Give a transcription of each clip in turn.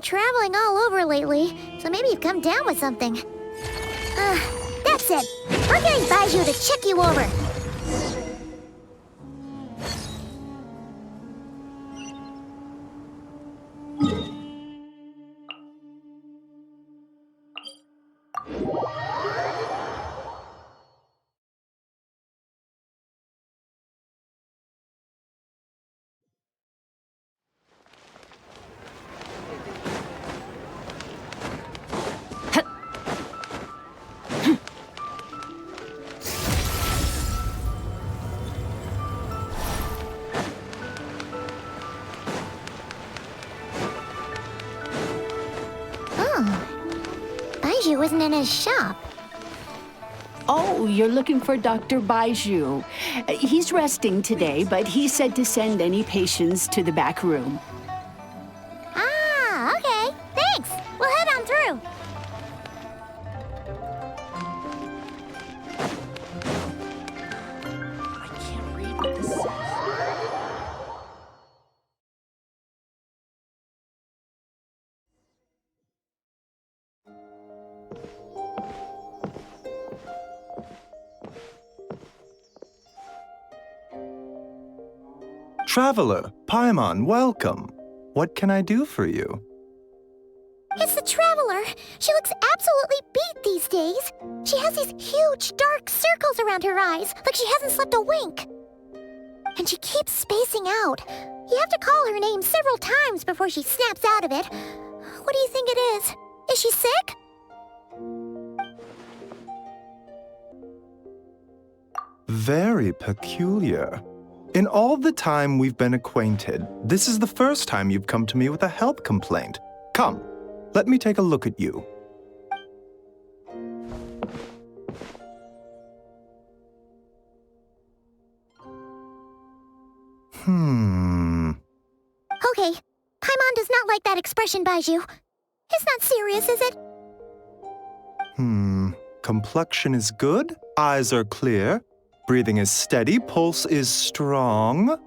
traveling all over lately, so maybe you've come down with something. That's it. We're getting Baiju to check you over. Baiju isn't in his shop. Oh, you're looking for Dr. Baiju. He's resting today, but he said to send any patients to the back room. Ah, okay. Thanks. We'll head on through. I can't read what this says. Traveler, Paimon, welcome. What can I do for you? It's the Traveler. She looks absolutely beat these days. She has these huge, dark circles around her eyes, like she hasn't slept a wink. And she keeps spacing out. You have to call her name several times before she snaps out of it. What do you think it is? Is she sick? Very peculiar. In all the time we've been acquainted, this is the first time you've come to me with a health complaint. Come, let me take a look at you. Okay, Paimon does not like that expression, Baiju. It's not serious, is it? Complexion is good, eyes are clear, breathing is steady, pulse is strong.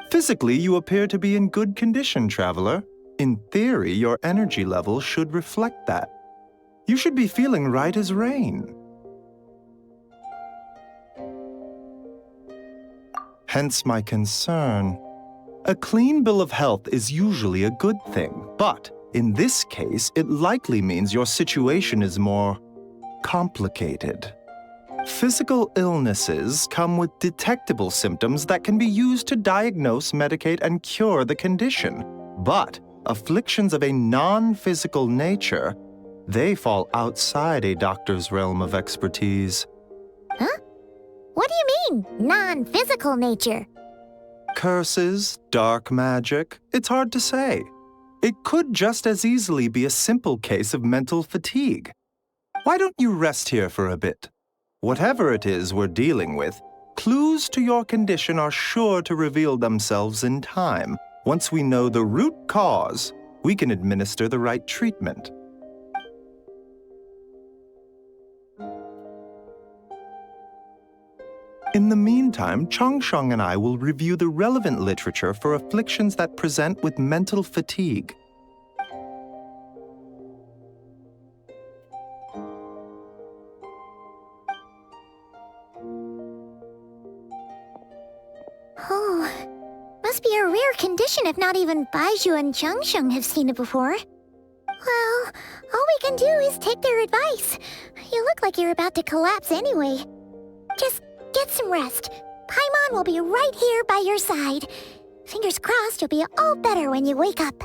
Physically, you appear to be in good condition, Traveler. In theory, your energy level should reflect that. You should be feeling right as rain. Hence my concern. A clean bill of health is usually a good thing, but in this case, it likely means your situation is more complicated. Physical illnesses come with detectable symptoms that can be used to diagnose, medicate, and cure the condition. But afflictions of a non-physical nature, they fall outside a doctor's realm of expertise. Huh? What do you mean, non-physical nature? Curses, dark magic, it's hard to say. It could just as easily be a simple case of mental fatigue. Why don't you rest here for a bit? Whatever it is we're dealing with, clues to your condition are sure to reveal themselves in time. Once we know the root cause, we can administer the right treatment. In the meantime, Changsheng and I will review the relevant literature for afflictions that present with mental fatigue. Oh, must be a rare condition if not even Baiju and Changsheng have seen it before. Well, all we can do is take their advice. You look like you're about to collapse anyway. Just get some rest. Paimon will be right here by your side. Fingers crossed you'll be all better when you wake up.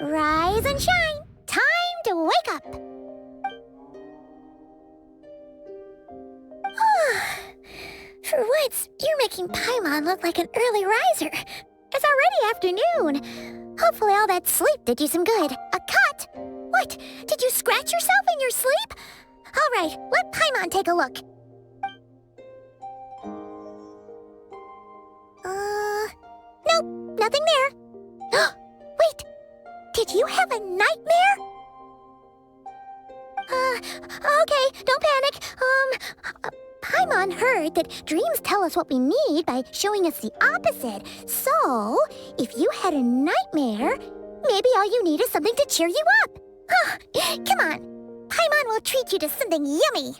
Rise and shine! Time to wake up! For once, you're making Paimon look like an early riser. It's already afternoon. Hopefully all that sleep did you some good. A cut? What? Did you scratch yourself in your sleep? All right, let Paimon take a look. Nope, nothing there. Wait, did you have a nightmare? Okay, don't panic. Paimon heard that dreams tell us what we need by showing us the opposite. So, if you had a nightmare, maybe all you need is something to cheer you up. Come on, Paimon will treat you to something yummy.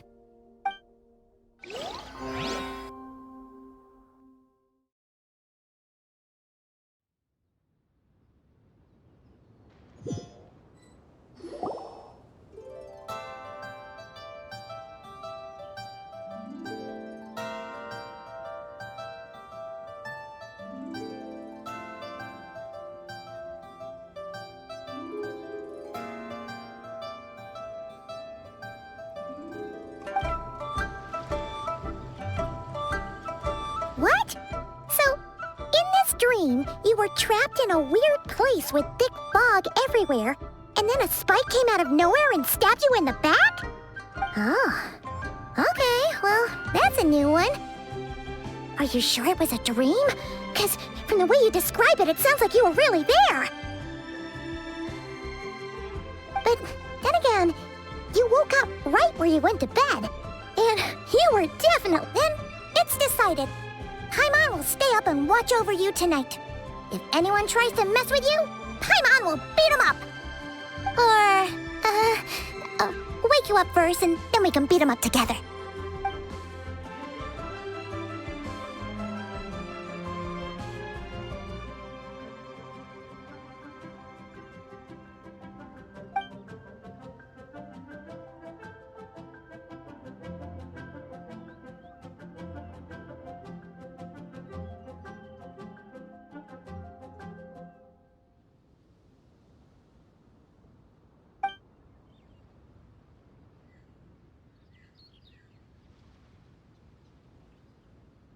What? So, in this dream, you were trapped in a weird place with thick fog everywhere, and then a spike came out of nowhere and stabbed you in the back? Oh. Okay, well, that's a new one. Are you sure it was a dream? Because from the way you describe it, it sounds like you were really there. But then again, you woke up right where you went to bed. And you were definitely... Then it's decided. Paimon will stay up and watch over you tonight. If anyone tries to mess with you, Paimon will beat him up. Or, wake you up first and then we can beat him up together.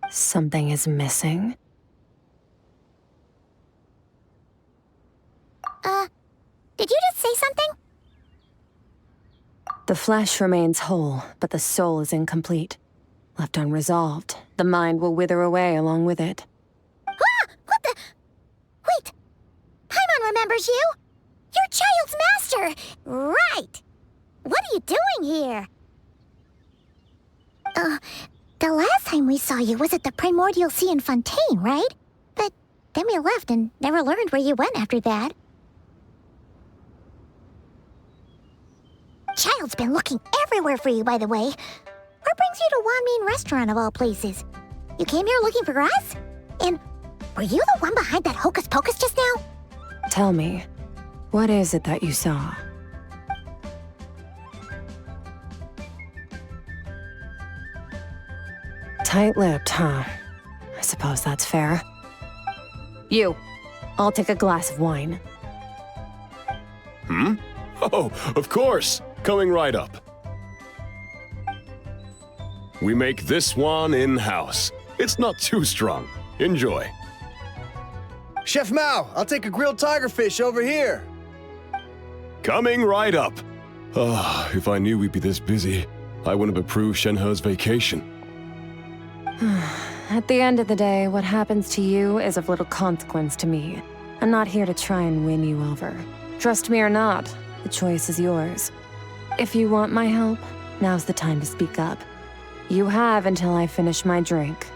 Something is missing. Did you just say something? The flesh remains whole, but the soul is incomplete. Left unresolved, the mind will wither away along with it. Ah! What the... Wait! Paimon remembers you! You're Child's master! Right! What are you doing here? The last time we saw you was at the Primordial Sea in Fontaine, right? But then we left and never learned where you went after that. Child's been looking everywhere for you, by the way. What brings you to Wanmin Restaurant of all places? You came here looking for us? And were you the one behind that hocus pocus just now? Tell me, what is it that you saw? Tight-lipped, huh? I suppose that's fair. You, I'll take a glass of wine. Hmm? Oh, of course! Coming right up. We make this one in-house. It's not too strong. Enjoy. Chef Mao, I'll take a grilled tigerfish over here. Coming right up. Ah, if I knew we'd be this busy, I wouldn't have approved Shenhe's vacation. At the end of the day, what happens to you is of little consequence to me. I'm not here to try and win you over. Trust me or not, the choice is yours. If you want my help, now's the time to speak up. You have until I finish my drink.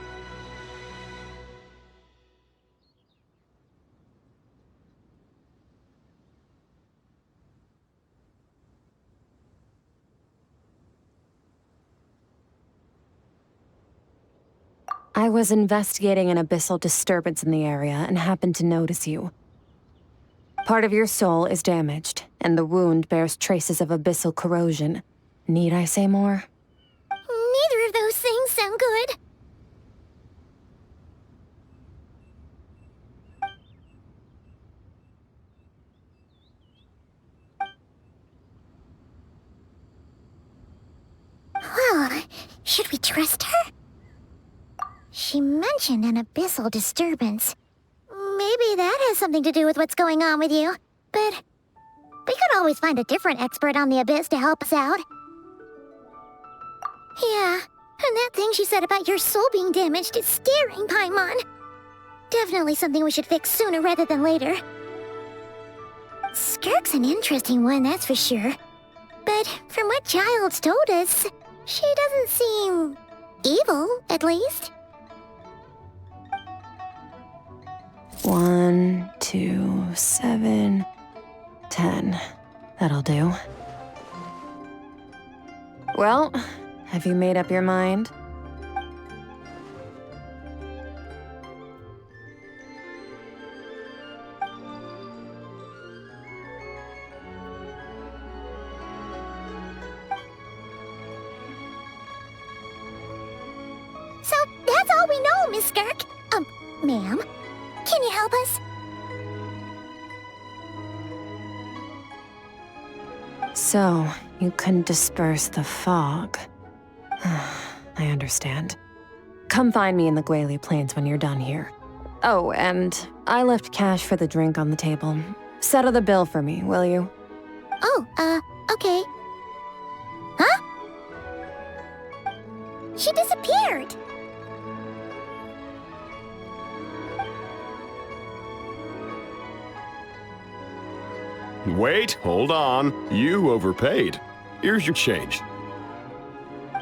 I was investigating an abyssal disturbance in the area and happened to notice you. Part of your soul is damaged, and the wound bears traces of abyssal corrosion. Need I say more? Neither of those things sound good. Should we trust her? She mentioned an abyssal disturbance. Maybe that has something to do with what's going on with you. But we could always find a different expert on the abyss to help us out. Yeah, and that thing she said about your soul being damaged is scaring, Paimon. Definitely something we should fix sooner rather than later. Skirk's an interesting one, that's for sure. But from what Childs told us, she doesn't seem evil, at least. 1, 2, 7, 10. That'll do. Well, have you made up your mind? So that's all we know, Miss Skirk. Ma'am, can you help us? So, you couldn't disperse the fog. I understand. Come find me in the Guili Plains when you're done here. Oh, and I left cash for the drink on the table. Settle the bill for me, will you? Oh, okay. Huh? She disappeared. Wait, hold on. You overpaid. Here's your change.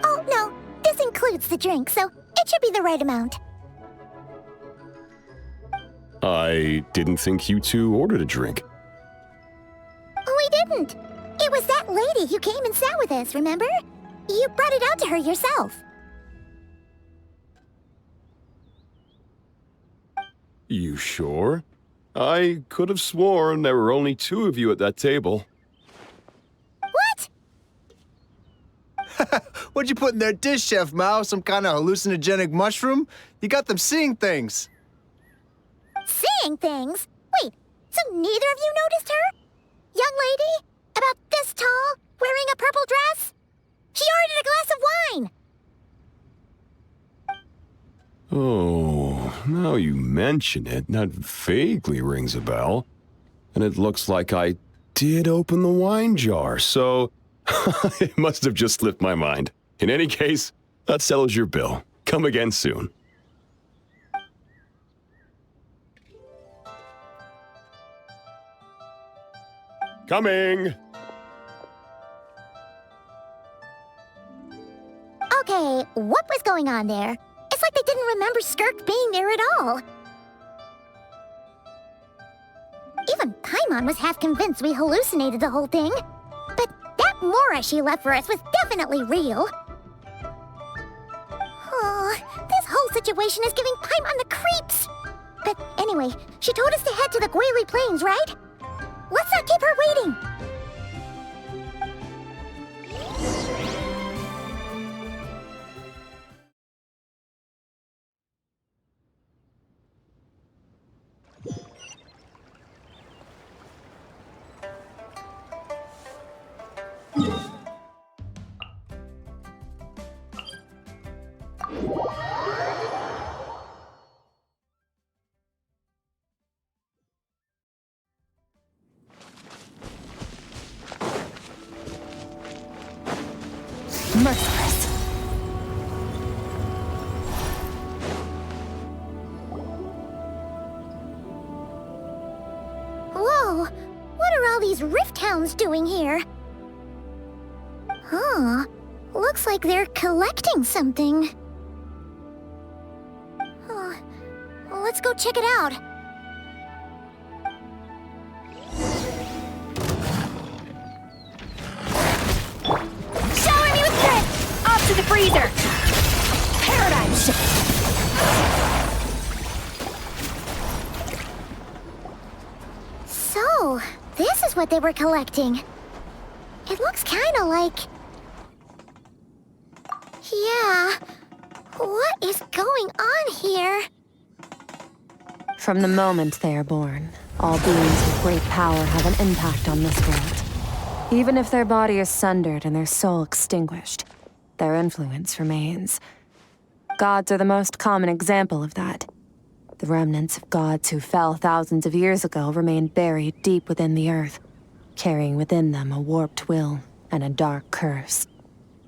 Oh, no. This includes the drink, so it should be the right amount. I didn't think you two ordered a drink. We didn't. It was that lady who came and sat with us, remember? You brought it out to her yourself. You sure? I could have sworn there were only 2 of you at that table. What? What'd you put in their dish, Chef Mao? Some kind of hallucinogenic mushroom? You got them seeing things. Seeing things? Wait, so neither of you noticed her? Young lady? About this tall, wearing a purple dress? She ordered a glass of wine! Oh, now you mention it, that vaguely rings a bell. And it looks like I did open the wine jar, so it must have just slipped my mind. In any case, that settles your bill. Come again soon. Coming! Okay, what was going on there? It's like they didn't remember Skirk being there at all. Even Paimon was half convinced we hallucinated the whole thing. But that Mora she left for us was definitely real. Oh, this whole situation is giving Paimon the creeps. But anyway, she told us to head to the Guili Plains, right? Let's not keep her waiting. Merciless. Whoa, what are all these rift hounds doing here? Huh, looks like they're collecting something. Let's go check it out. Shower me with grit! Off to the freezer! Paradigm shift! So, this is what they were collecting. It looks kinda like... Yeah, what is going on here? From the moment they are born, all beings with great power have an impact on this world. Even if their body is sundered and their soul extinguished, their influence remains. Gods are the most common example of that. The remnants of gods who fell thousands of years ago remain buried deep within the earth, carrying within them a warped will and a dark curse.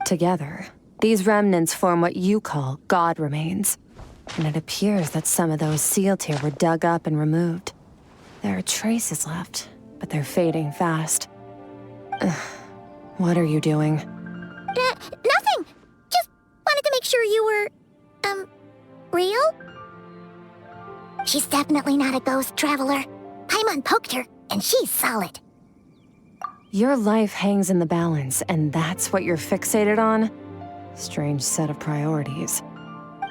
Together, these remnants form what you call god remains, and it appears that some of those sealed here were dug up and removed. There are traces left, but they're fading fast. What are you doing? Nothing! Just wanted to make sure you were, real? She's definitely not a ghost traveler. Paimon poked her, and she's solid. Your life hangs in the balance, and that's what you're fixated on? Strange set of priorities.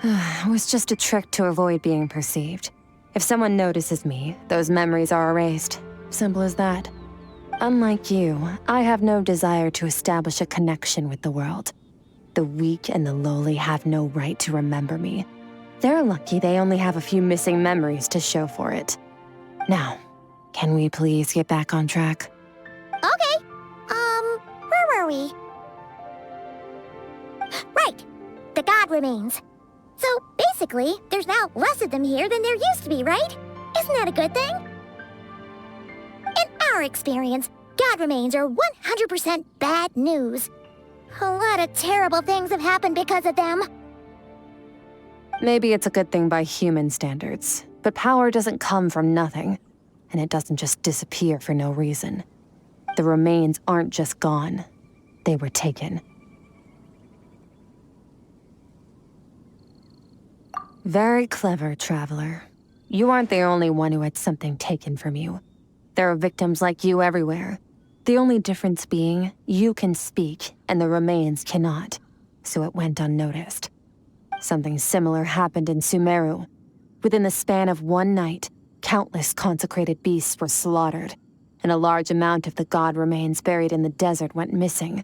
It was just a trick to avoid being perceived. If someone notices me, those memories are erased. Simple as that. Unlike you, I have no desire to establish a connection with the world. The weak and the lowly have no right to remember me. They're lucky they only have a few missing memories to show for it. Now, can we please get back on track? Okay. Where were we? Right. The god remains. So, basically, there's now less of them here than there used to be, right? Isn't that a good thing? In our experience, god remains are 100% bad news. A lot of terrible things have happened because of them. Maybe it's a good thing by human standards, but power doesn't come from nothing, and it doesn't just disappear for no reason. The remains aren't just gone. They were taken. Very clever, Traveler. You aren't the only one who had something taken from you. There are victims like you everywhere. The only difference being, you can speak, and the remains cannot, so it went unnoticed. Something similar happened in Sumeru. Within the span of one night, countless consecrated beasts were slaughtered, and a large amount of the god remains buried in the desert went missing.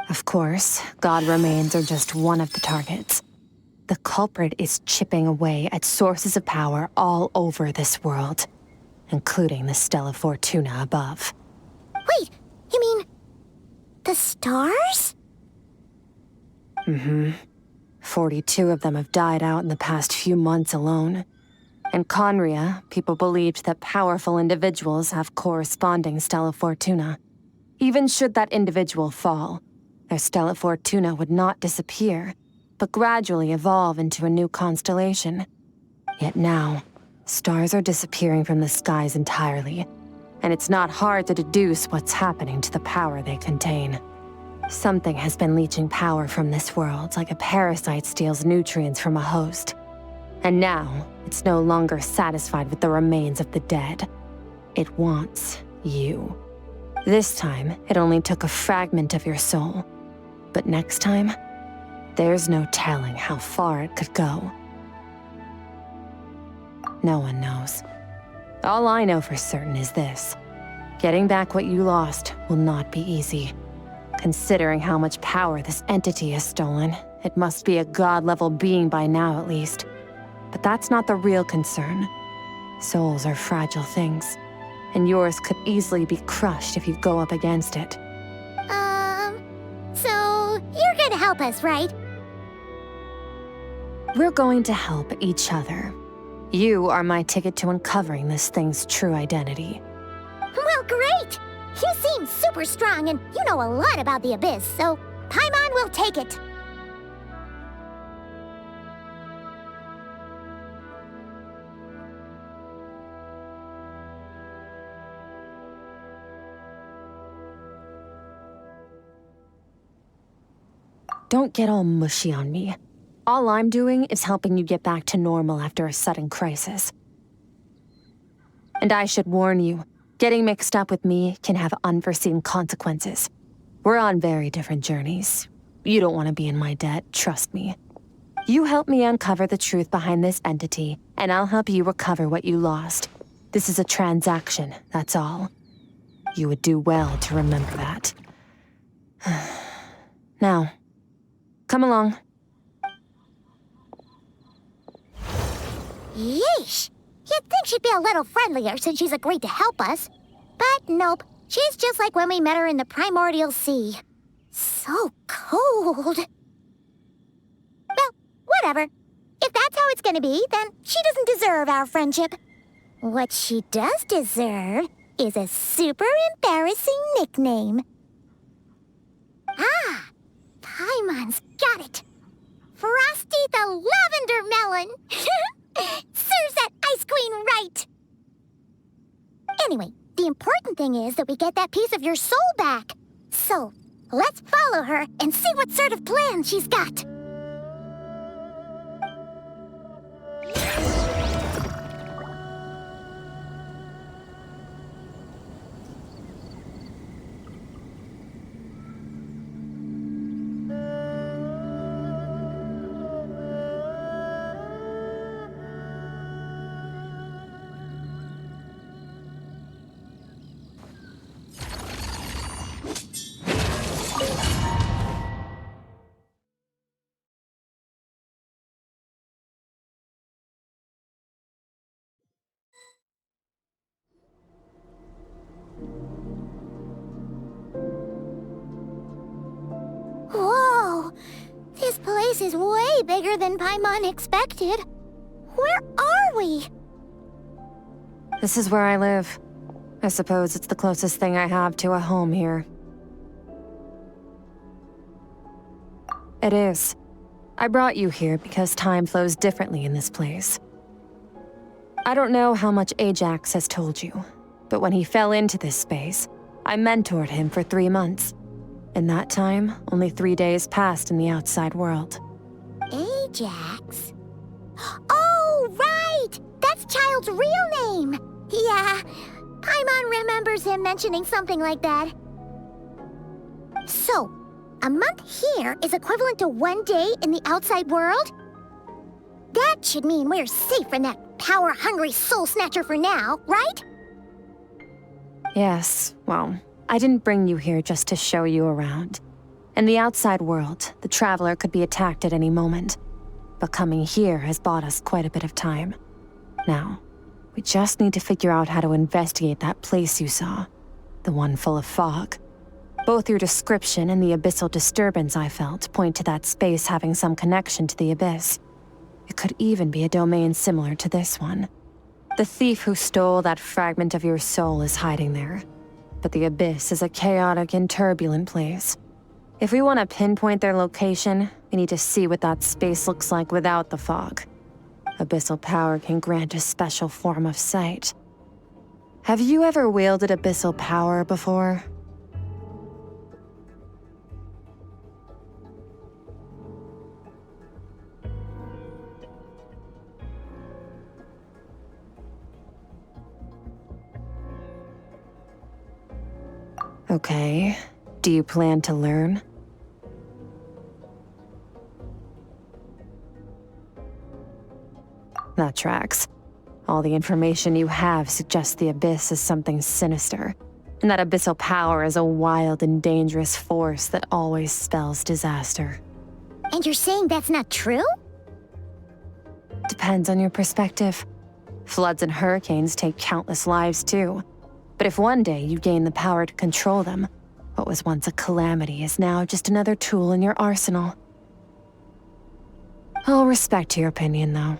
Of course, god remains are just one of the targets. The culprit is chipping away at sources of power all over this world, including the Stella Fortuna above. Wait, you mean... the stars? 42 of them have died out in the past few months alone. In Conria, people believed that powerful individuals have corresponding Stella Fortuna. Even should that individual fall, their Stella Fortuna would not disappear, but gradually evolve into a new constellation. Yet now, stars are disappearing from the skies entirely, and it's not hard to deduce what's happening to the power they contain. Something has been leeching power from this world like a parasite steals nutrients from a host. And now, it's no longer satisfied with the remains of the dead. It wants you. This time, it only took a fragment of your soul. But next time, there's no telling how far it could go. No one knows. All I know for certain is this. Getting back what you lost will not be easy. Considering how much power this entity has stolen, it must be a god-level being by now at least. But that's not the real concern. Souls are fragile things, and yours could easily be crushed if you go up against it. So you're gonna help us, right? We're going to help each other. You are my ticket to uncovering this thing's true identity. Well, great! You seem super strong, and you know a lot about the Abyss, so Paimon will take it. Don't get all mushy on me. All I'm doing is helping you get back to normal after a sudden crisis. And I should warn you, getting mixed up with me can have unforeseen consequences. We're on very different journeys. You don't want to be in my debt, trust me. You help me uncover the truth behind this entity, and I'll help you recover what you lost. This is a transaction, that's all. You would do well to remember that. Now, come along. Yeesh! You'd think she'd be a little friendlier since she's agreed to help us. But nope, she's just like when we met her in the Primordial Sea. So cold. Whatever. If that's how it's gonna be, then she doesn't deserve our friendship. What she does deserve is a super embarrassing nickname. Ah, Paimon's got it. Frosty the Lavender Melon. Serves that Ice Queen right. Anyway, the important thing is that we get that piece of your soul back. So, let's follow her and see what sort of plan she's got. Whoa! This place is way bigger than Paimon expected. Where are we? This is where I live. I suppose it's the closest thing I have to a home here. It is. I brought you here because time flows differently in this place. I don't know how much Ajax has told you, but when he fell into this space, I mentored him for 3 months. In that time, only 3 days passed in the outside world. Ajax? Oh, right! That's Child's real name! Yeah, Paimon remembers him mentioning something like that. So, a month here is equivalent to 1 day in the outside world? That should mean we're safe from that power-hungry soul snatcher for now, right? Yes, well, I didn't bring you here just to show you around. In the outside world, the Traveler could be attacked at any moment. But coming here has bought us quite a bit of time. Now, we just need to figure out how to investigate that place you saw. The one full of fog. Both your description and the abyssal disturbance I felt point to that space having some connection to the abyss. It could even be a domain similar to this one. The thief who stole that fragment of your soul is hiding there. But the abyss is a chaotic and turbulent place. If we want to pinpoint their location, we need to see what that space looks like without the fog. Abyssal power can grant a special form of sight. Have you ever wielded abyssal power before? Okay. Do you plan to learn? That tracks. All the information you have suggests the Abyss is something sinister, and that abyssal power is a wild and dangerous force that always spells disaster. And you're saying that's not true? Depends on your perspective. Floods and hurricanes take countless lives too. But if one day you gain the power to control them, what was once a calamity is now just another tool in your arsenal. I'll respect your opinion, though.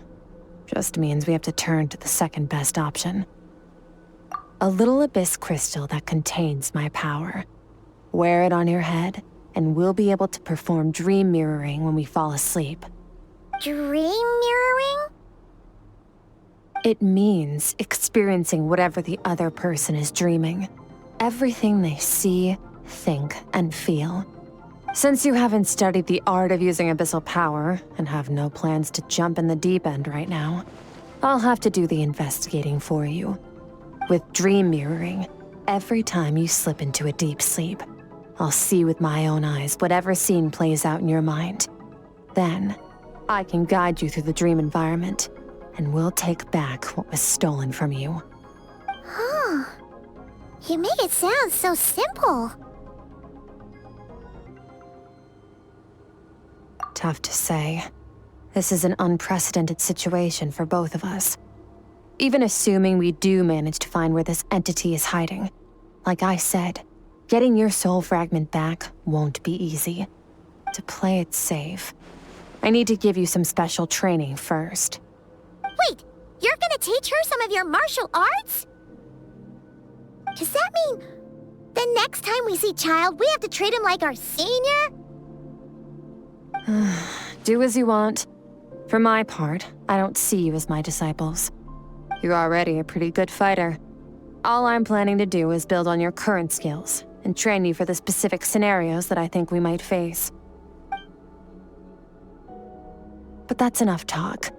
Just means we have to turn to the second best option. A little abyss crystal that contains my power. Wear it on your head, and we'll be able to perform dream mirroring when we fall asleep. Dream mirroring? It means experiencing whatever the other person is dreaming. Everything they see, think, and feel. Since you haven't studied the art of using abyssal power, and have no plans to jump in the deep end right now, I'll have to do the investigating for you. With dream mirroring, every time you slip into a deep sleep, I'll see with my own eyes whatever scene plays out in your mind. Then, I can guide you through the dream environment, and we'll take back what was stolen from you. Huh. You make it sound so simple. Tough to say. This is an unprecedented situation for both of us. Even assuming we do manage to find where this entity is hiding, like I said, getting your soul fragment back won't be easy. To play it safe, I need to give you some special training first. Wait, you're gonna teach her some of your martial arts? Does that mean the next time we see Child, we have to treat him like our senior? Do as you want. For my part, I don't see you as my disciples. You're already a pretty good fighter. All I'm planning to do is build on your current skills and train you for the specific scenarios that I think we might face. But that's enough talk.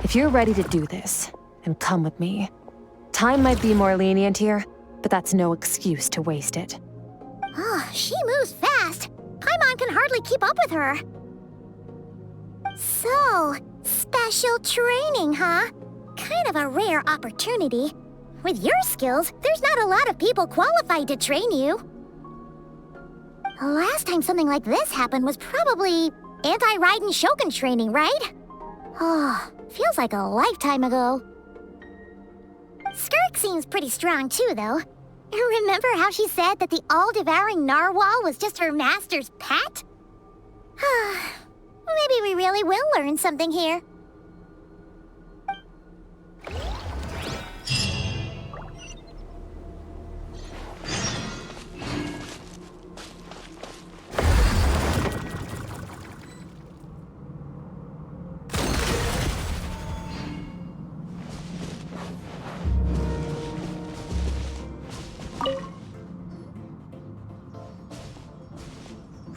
If you're ready to do this, then come with me. Time might be more lenient here, but that's no excuse to waste it. Oh, she moves fast. Paimon can hardly keep up with her. So, special training, huh? Kind of a rare opportunity. With your skills, there's not a lot of people qualified to train you. The last time something like this happened was probably anti-Raiden Shogun training, right? Oh, feels like a lifetime ago. Skirk seems pretty strong too, though. Remember how she said that the all-devouring narwhal was just her master's pet? Maybe we really will learn something here.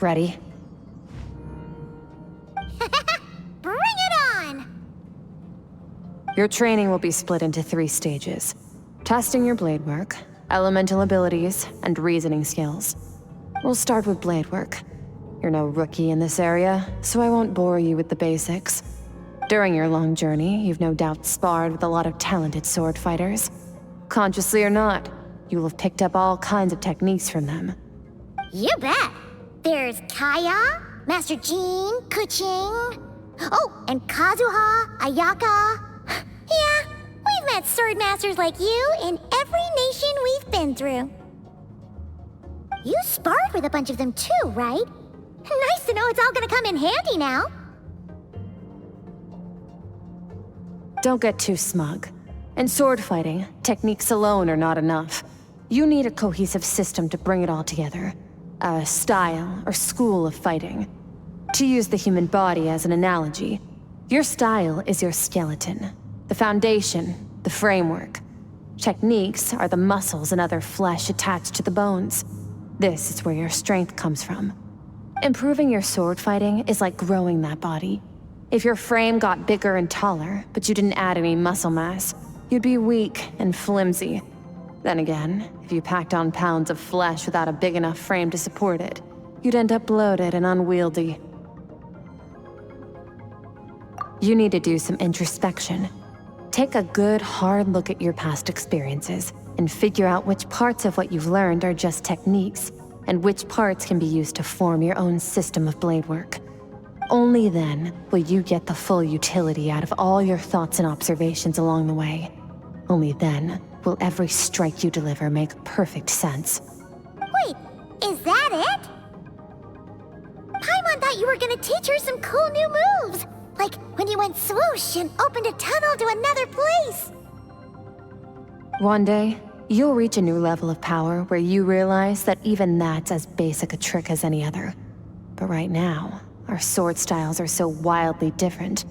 Ready? Bring it on! Your training will be split into 3 stages. Testing your blade work, elemental abilities, and reasoning skills. We'll start with blade work. You're no rookie in this area, so I won't bore you with the basics. During your long journey, you've no doubt sparred with a lot of talented sword fighters. Consciously or not, you will have picked up all kinds of techniques from them. You bet! There's Kaya, Master Jean, Kuching. Oh, and Kazuha, Ayaka. Yeah, we've met sword masters like you in every nation we've been through. You sparred with a bunch of them too, right? Nice to know it's all gonna come in handy now. Don't get too smug. In sword fighting, techniques alone are not enough. You need a cohesive system to bring it all together. A style or school of fighting. To use the human body as an analogy, your style is your skeleton, the foundation, the framework. Techniques are the muscles and other flesh attached to the bones. This is where your strength comes from. Improving your sword fighting is like growing that body. If your frame got bigger and taller, but you didn't add any muscle mass, you'd be weak and flimsy. Then again, if you packed on pounds of flesh without a big enough frame to support it, you'd end up bloated and unwieldy. You need to do some introspection. Take a good, hard look at your past experiences and figure out which parts of what you've learned are just techniques, and which parts can be used to form your own system of blade work. Only then will you get the full utility out of all your thoughts and observations along the way. Only then will every strike you deliver make perfect sense. Wait, is that it? Paimon thought you were gonna teach her some cool new moves. Like when you went swoosh and opened a tunnel to another place. One day, you'll reach a new level of power where you realize that even that's as basic a trick as any other. But right now, our sword styles are so wildly different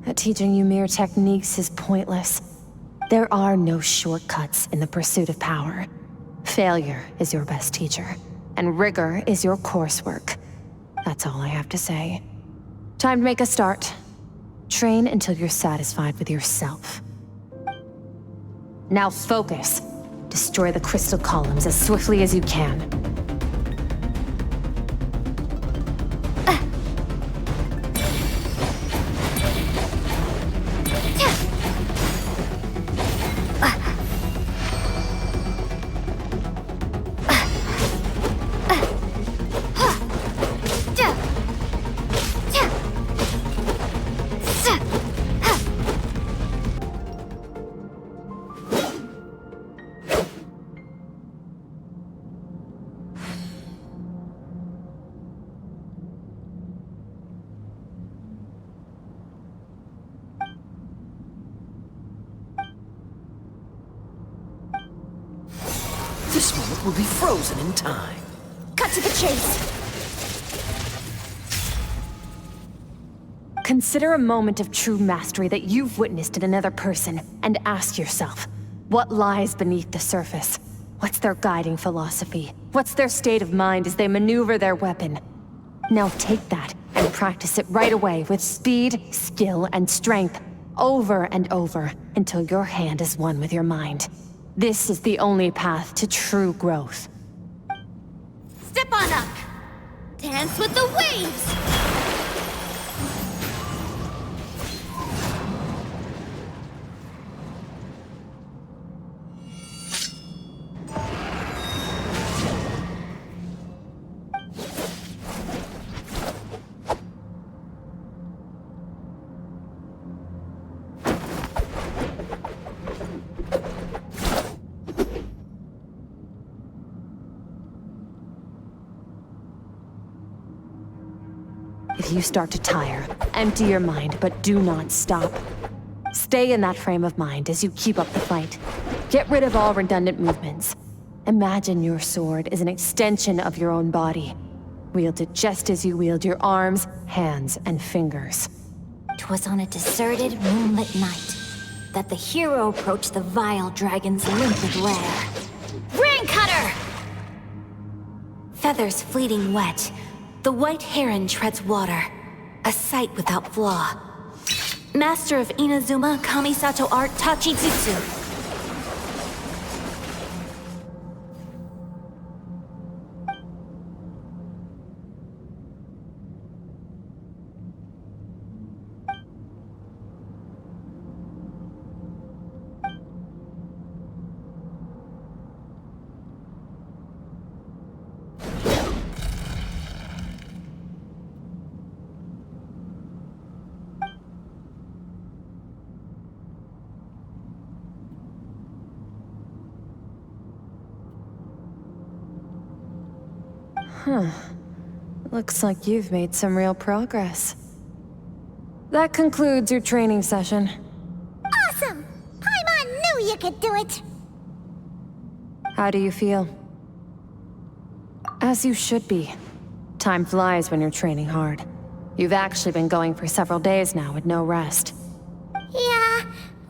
that teaching you mere techniques is pointless. There are no shortcuts in the pursuit of power. Failure is your best teacher, and rigor is your coursework. That's all I have to say. Time to make a start. Train until you're satisfied with yourself. Now focus. Destroy the crystal columns as swiftly as you can. will be frozen in time. Cut to the chase. Consider a moment of true mastery that you've witnessed in another person, and ask yourself, what lies beneath the surface? What's their guiding philosophy? What's their state of mind as they maneuver their weapon? Now take that and practice it right away with speed, skill, and strength, over and over, until your hand is one with your mind. This is the only path to true growth. Step on up. Dance with the waves. If you start to tire, empty your mind, but do not stop. Stay in that frame of mind as you keep up the fight. Get rid of all redundant movements. Imagine your sword is an extension of your own body. Wield it just as you wield your arms, hands, and fingers. 'Twas on a deserted, moonlit night that the hero approached the vile dragon's limpid lair. Ring cutter! Feathers fleeting wet, the white heron treads water, a sight without flaw. Master of Inazuma Kamisato art Tachijutsu. Looks like you've made some real progress. That concludes your training session. Awesome! Paimon knew you could do it! How do you feel? As you should be. Time flies when you're training hard. You've actually been going for several days now with no rest. Yeah,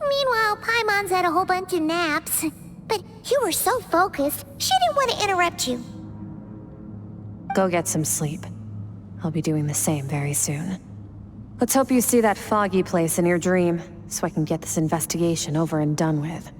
meanwhile Paimon's had a whole bunch of naps. But you were so focused, she didn't want to interrupt you. Go get some sleep. I'll be doing the same very soon. Let's hope you see that foggy place in your dream, so I can get this investigation over and done with.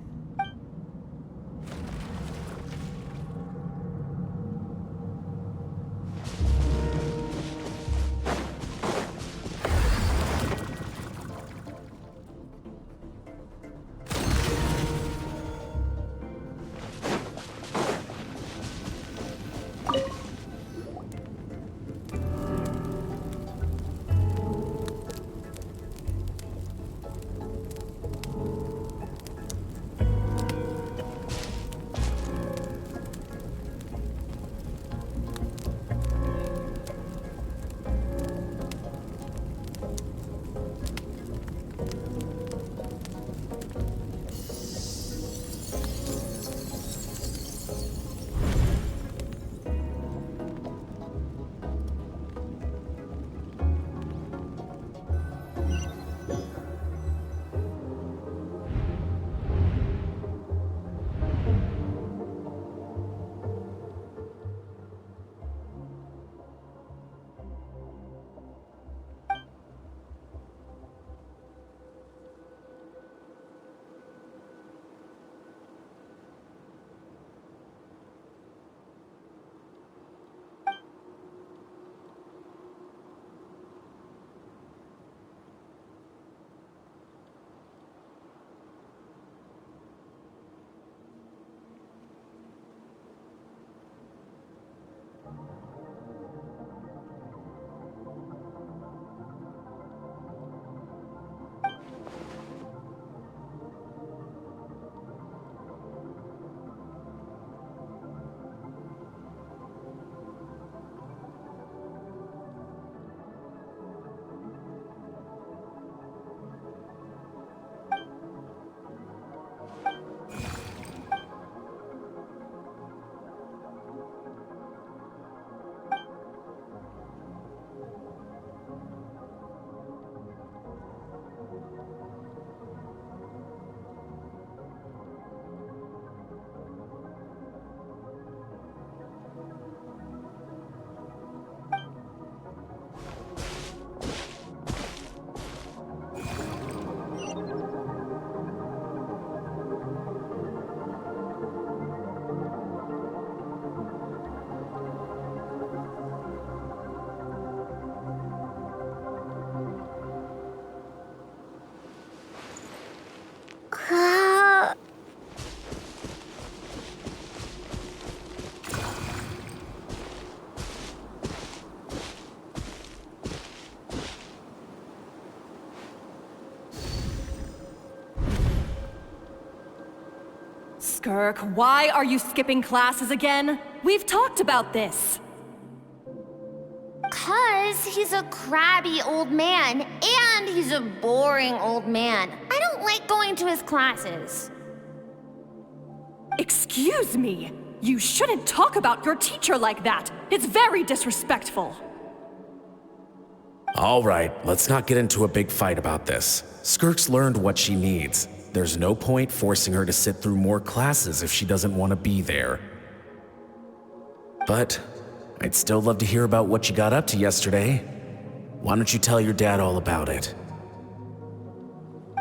Skirk, why are you skipping classes again? We've talked about this. 'Cause he's a crabby old man, and he's a boring old man. I don't like going to his classes. Excuse me? You shouldn't talk about your teacher like that. It's very disrespectful. All right, let's not get into a big fight about this. Skirk's learned what she needs. There's no point forcing her to sit through more classes if she doesn't want to be there. But I'd still love to hear about what you got up to yesterday. Why don't you tell your dad all about it?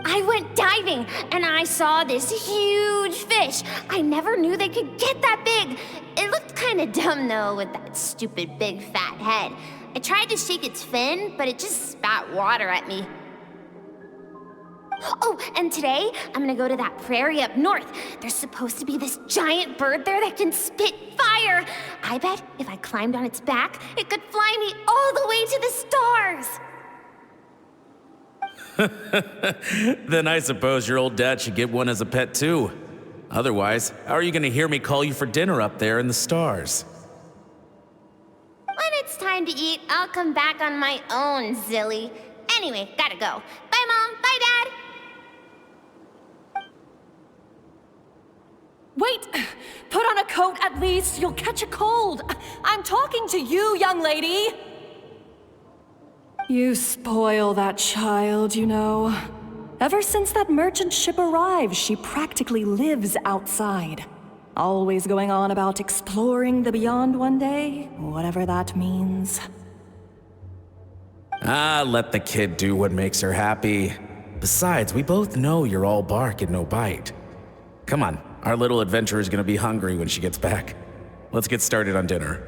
I went diving, and I saw this huge fish. I never knew they could get that big. It looked kinda dumb, though, with that stupid big fat head. I tried to shake its fin, but it just spat water at me. Oh, and today, I'm gonna go to that prairie up north. There's supposed to be this giant bird there that can spit fire. I bet if I climbed on its back, it could fly me all the way to the stars. Then I suppose your old dad should get one as a pet too. Otherwise, how are you gonna hear me call you for dinner up there in the stars? When it's time to eat, I'll come back on my own, Zilly. Anyway, gotta go. Bye, Mom. Bye, Dad. Wait! Put on a coat at least. You'll catch a cold. I'm talking to you, young lady. You spoil that child, you know. Ever since that merchant ship arrived, she practically lives outside. Always going on about exploring the beyond one day, whatever that means. Ah, let the kid do what makes her happy. Besides, we both know you're all bark and no bite. Come on, our little adventurer's gonna be hungry when she gets back. Let's get started on dinner.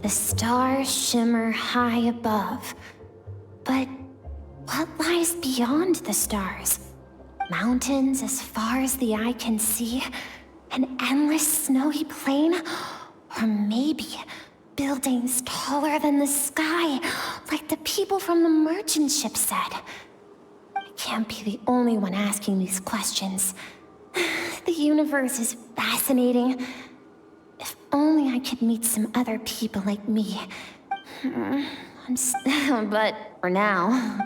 The stars shimmer high above. But what lies beyond the stars? Mountains as far as the eye can see? An endless snowy plain? Or maybe buildings taller than the sky, like the people from the merchant ship said? I can't be the only one asking these questions. The universe is fascinating. If only I could meet some other people like me. But for now...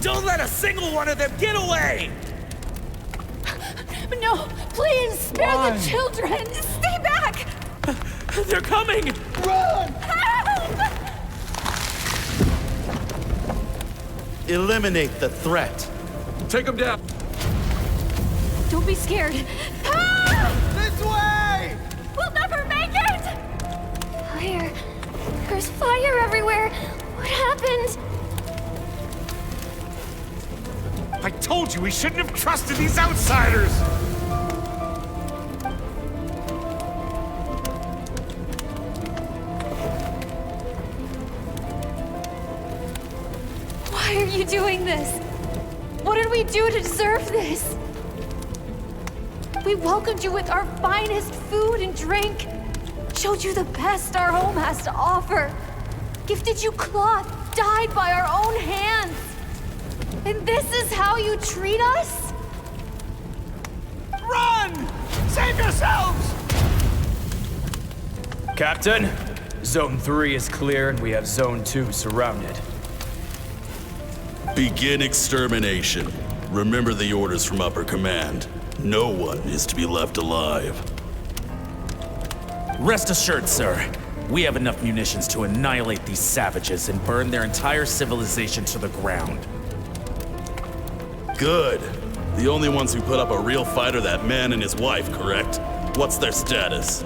Don't let a single one of them get away! No, please, spare the children! Stay back! They're coming! Run! Help! Eliminate the threat. Take them down! Don't be scared. Help! This way! We'll never make it! Fire. There's fire everywhere. What happened? I told you we shouldn't have trusted these outsiders! Why are you doing this? What did we do to deserve this? We welcomed you with our finest food and drink, showed you the best our home has to offer, gifted you cloth dyed by our own hands. And this is how you treat us? Run! Save yourselves! Captain, Zone 3 is clear and we have Zone 2 surrounded. Begin extermination. Remember the orders from upper command. No one is to be left alive. Rest assured, sir. We have enough munitions to annihilate these savages and burn their entire civilization to the ground. Good. The only ones who put up a real fight are that man and his wife, correct? What's their status?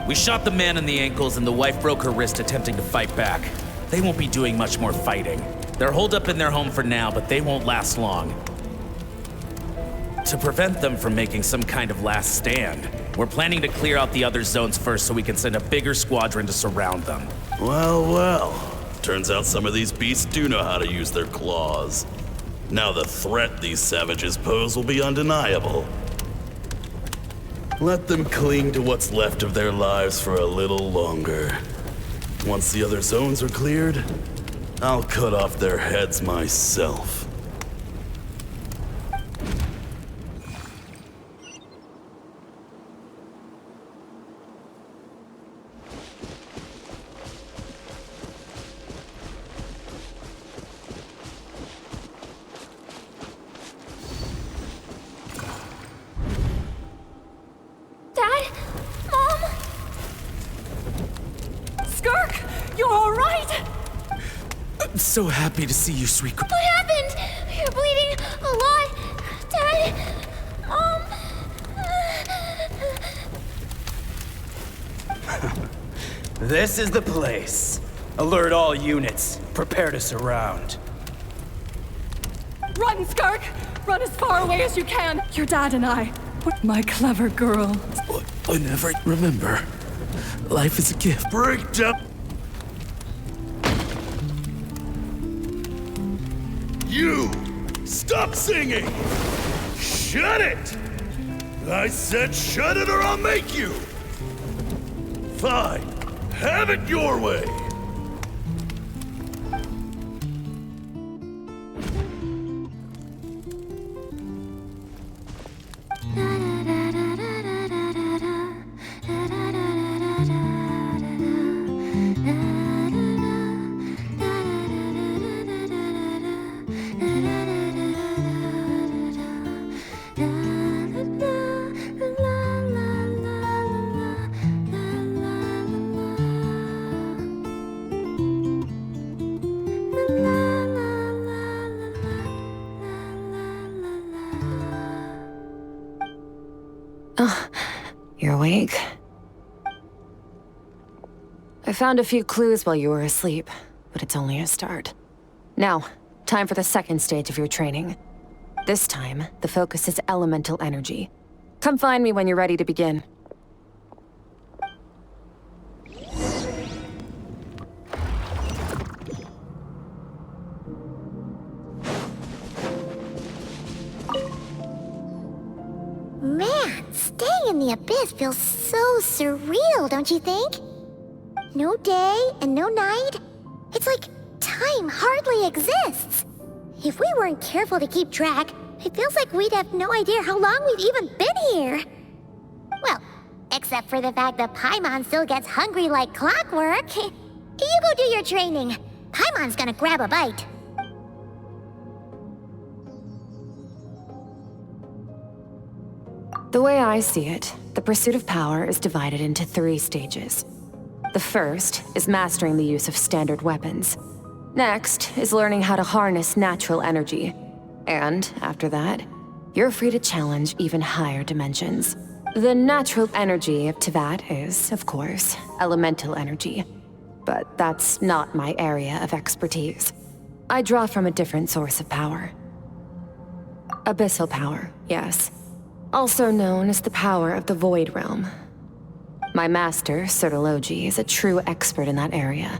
We shot the man in the ankles and the wife broke her wrist attempting to fight back. They won't be doing much more fighting. They're holed up in their home for now, but they won't last long. To prevent them from making some kind of last stand, we're planning to clear out the other zones first so we can send a bigger squadron to surround them. Well, well. Turns out some of these beasts do know how to use their claws. Now the threat these savages pose will be undeniable. Let them cling to what's left of their lives for a little longer. Once the other zones are cleared, I'll cut off their heads myself. Dad? Mom? Skirk, you're all right? I'm so happy to see you, sweet girl. What happened? You're bleeding a lot. Dad? Mom? This is the place. Alert all units. Prepare to surround. Run, Skirk! Run as far away as you can. Your dad and I. My clever girl. Whenever remember, life is a gift. Break down. You! Stop singing! Shut it! I said shut it or I'll make you! Fine. Have it your way! You're awake. I found a few clues while you were asleep, but it's only a start. Now, time for the second stage of your training. This time, the focus is elemental energy. Come find me when you're ready to begin. Man, staying in the abyss feels so surreal, don't you think? No day and no night. It's like time hardly exists. If we weren't careful to keep track, it feels like we'd have no idea how long we've even been here. Well, except for the fact that Paimon still gets hungry like clockwork. You go do your training. Paimon's gonna grab a bite. The way I see it, the pursuit of power is divided into 3 stages. The first is mastering the use of standard weapons. Next is learning how to harness natural energy. And after that, you're free to challenge even higher dimensions. The natural energy of Teyvat is, of course, elemental energy. But that's not my area of expertise. I draw from a different source of power. Abyssal power, yes. Also known as the power of the Void Realm. My master, Sertologi, is a true expert in that area.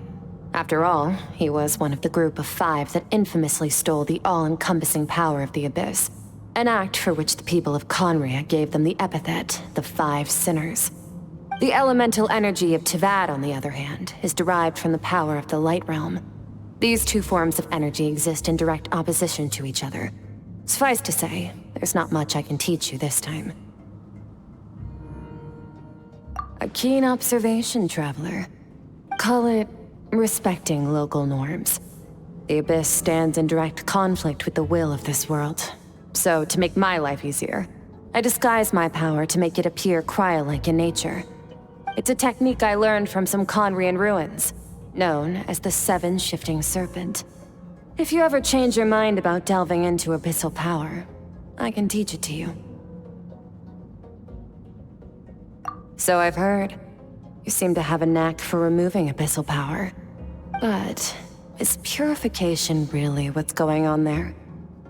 After all, he was one of the group of 5 that infamously stole the all-encompassing power of the Abyss, an act for which the people of Conria gave them the epithet, the 5 Sinners. The elemental energy of Teyvat, on the other hand, is derived from the power of the Light Realm. These 2 forms of energy exist in direct opposition to each other. Suffice to say, there's not much I can teach you this time. A keen observation, traveler. Call it respecting local norms. The Abyss stands in direct conflict with the will of this world. So, to make my life easier, I disguise my power to make it appear cryo-like in nature. It's a technique I learned from some Conrian ruins, known as the 7 Shifting Serpent. If you ever change your mind about delving into abyssal power, I can teach it to you. So I've heard. You seem to have a knack for removing abyssal power. But is purification really what's going on there?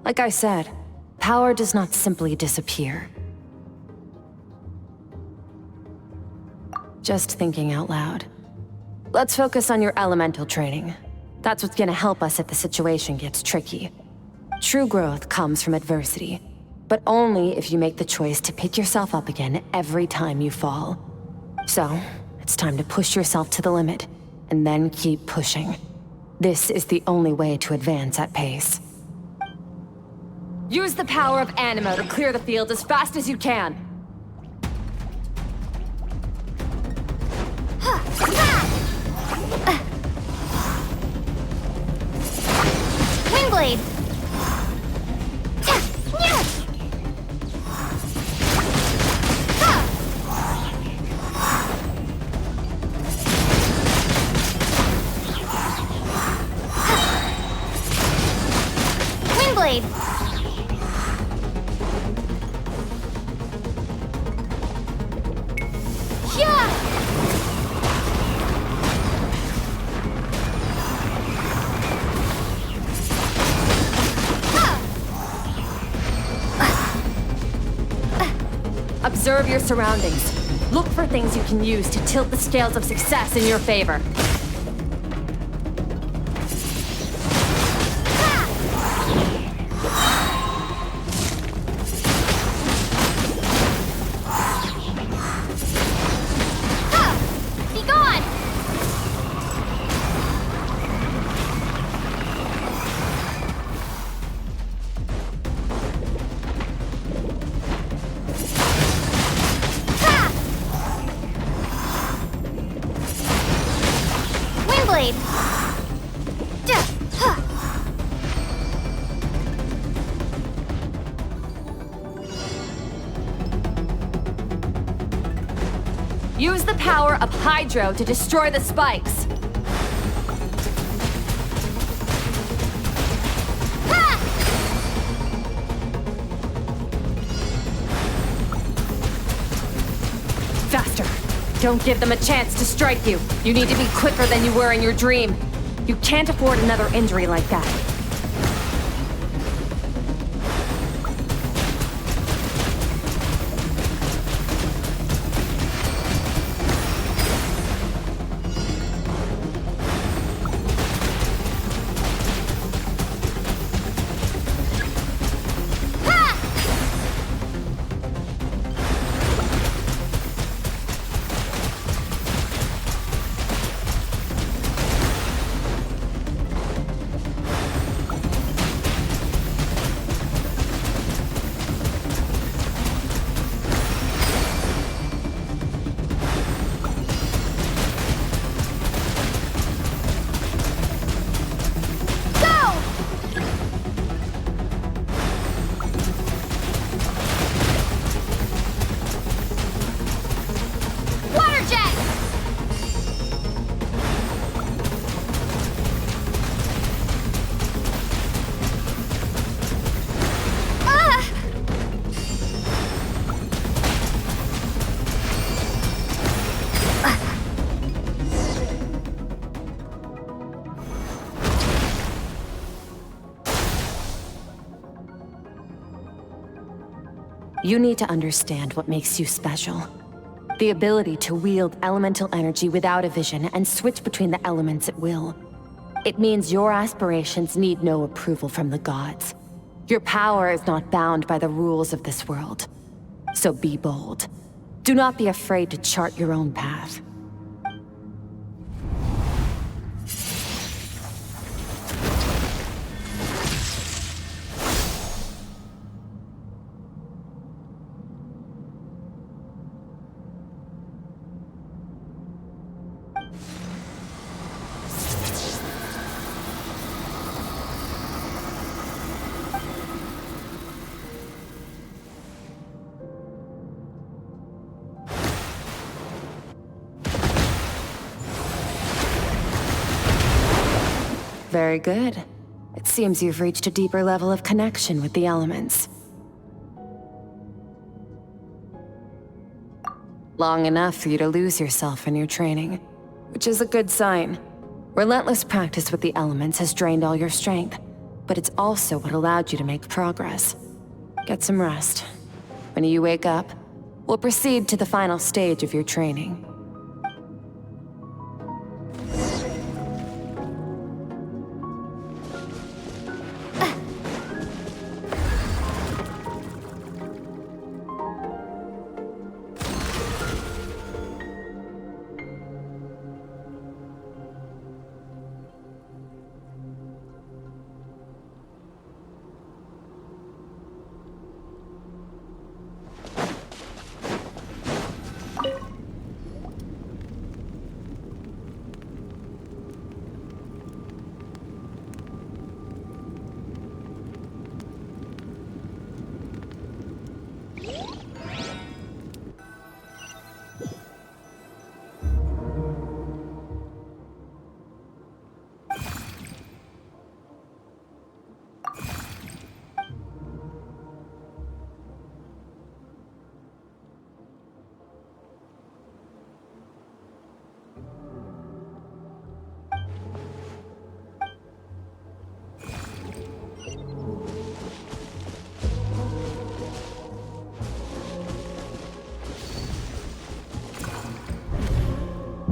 Like I said, power does not simply disappear. Just thinking out loud. Let's focus on your elemental training. That's what's gonna help us if the situation gets tricky. True growth comes from adversity, but only if you make the choice to pick yourself up again every time you fall. So, it's time to push yourself to the limit, and then keep pushing. This is the only way to advance at pace. Use the power of Animo to clear the field as fast as you can. Windblade! Windblade! Observe your surroundings. Look for things you can use to tilt the scales of success in your favor. Be gone! Windblade! Use the power of Hydro to destroy the spikes. Faster. Don't give them a chance to strike you. You need to be quicker than you were in your dream. You can't afford another injury like that. You need to understand what makes you special. The ability to wield elemental energy without a vision and switch between the elements at will. It means your aspirations need no approval from the gods. Your power is not bound by the rules of this world. So be bold. Do not be afraid to chart your own path. Very good. It seems you've reached a deeper level of connection with the elements. Long enough for you to lose yourself in your training, which is a good sign. Relentless practice with the elements has drained all your strength, but it's also what allowed you to make progress. Get some rest. When you wake up, we'll proceed to the final stage of your training.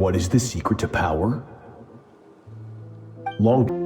What is the secret to power? Long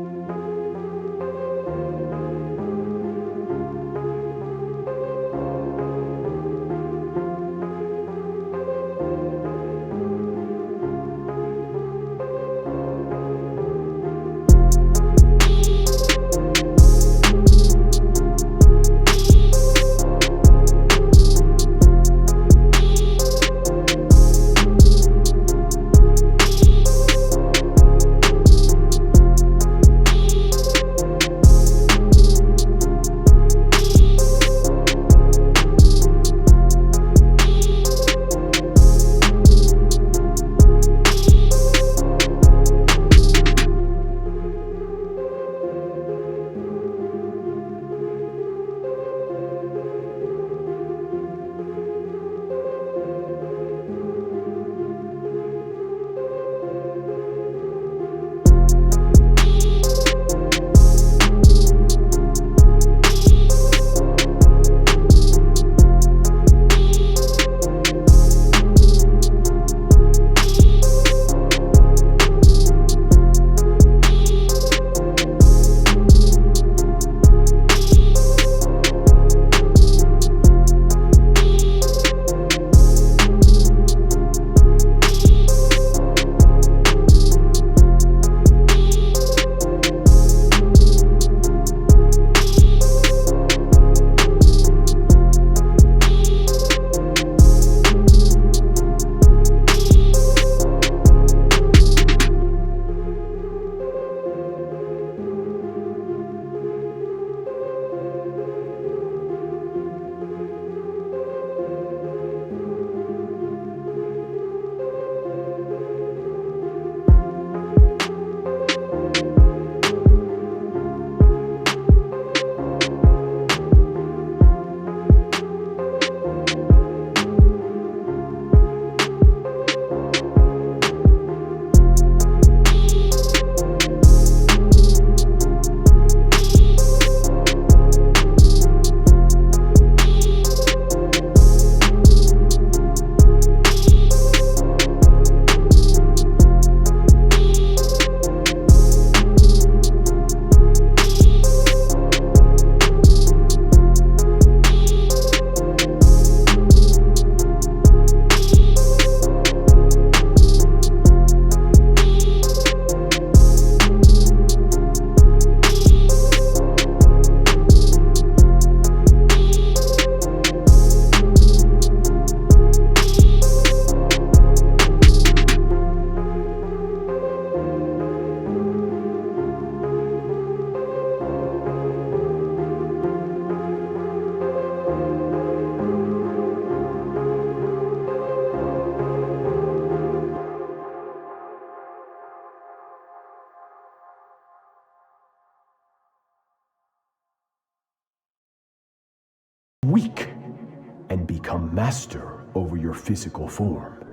master over your physical form.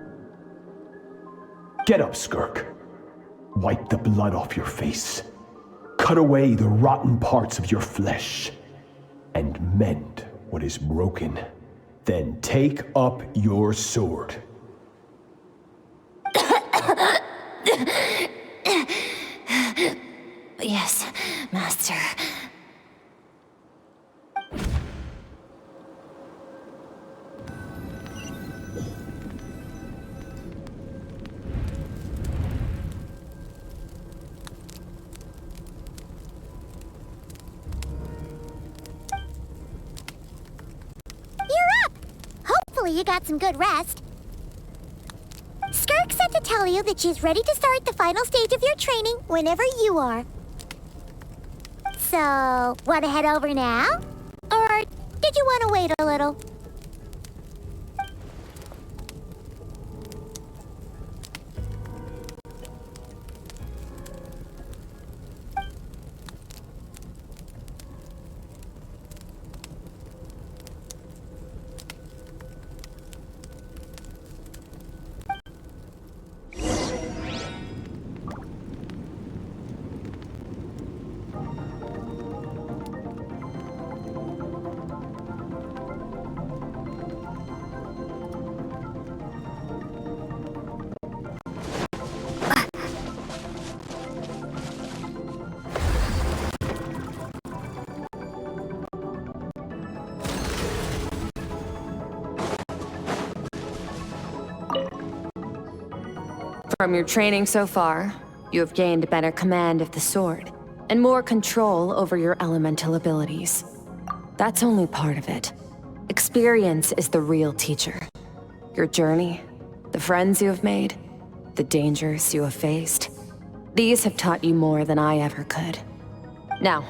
Get up, Skirk. Wipe the blood off your face. Cut away the rotten parts of your flesh. And mend what is broken. Then take up your sword. Yes, Master. Hopefully you got some good rest. Skirk said to tell you that she's ready to start the final stage of your training whenever you are. So, want to head over now? Or did you want to wait a little? From your training so far, you have gained better command of the sword, and more control over your elemental abilities. That's only part of it. Experience is the real teacher. Your journey, the friends you have made, the dangers you have faced. These have taught you more than I ever could. Now,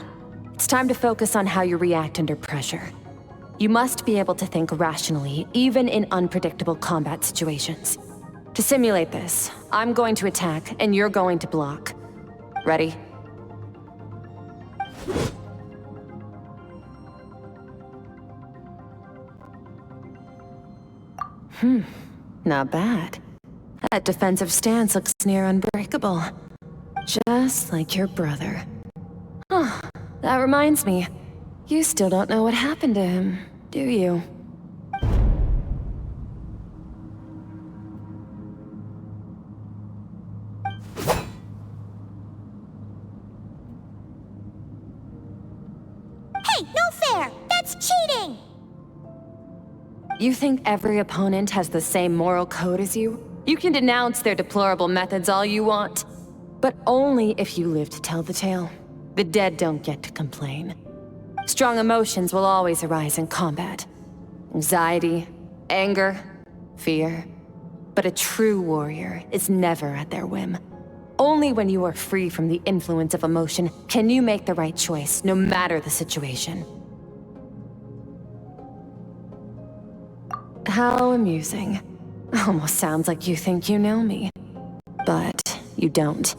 it's time to focus on how you react under pressure. You must be able to think rationally, even in unpredictable combat situations. To simulate this, I'm going to attack, and you're going to block. Ready? Not bad. That defensive stance looks near unbreakable. Just like your brother. Huh, that reminds me. You still don't know what happened to him, do you? Hey, no fair! That's cheating! You think every opponent has the same moral code as you? You can denounce their deplorable methods all you want, but only if you live to tell the tale. The dead don't get to complain. Strong emotions will always arise in combat. Anxiety, anger, fear. But a true warrior is never at their whim. Only when you are free from the influence of emotion can you make the right choice, no matter the situation. How amusing. Almost sounds like you think you know me. But you don't.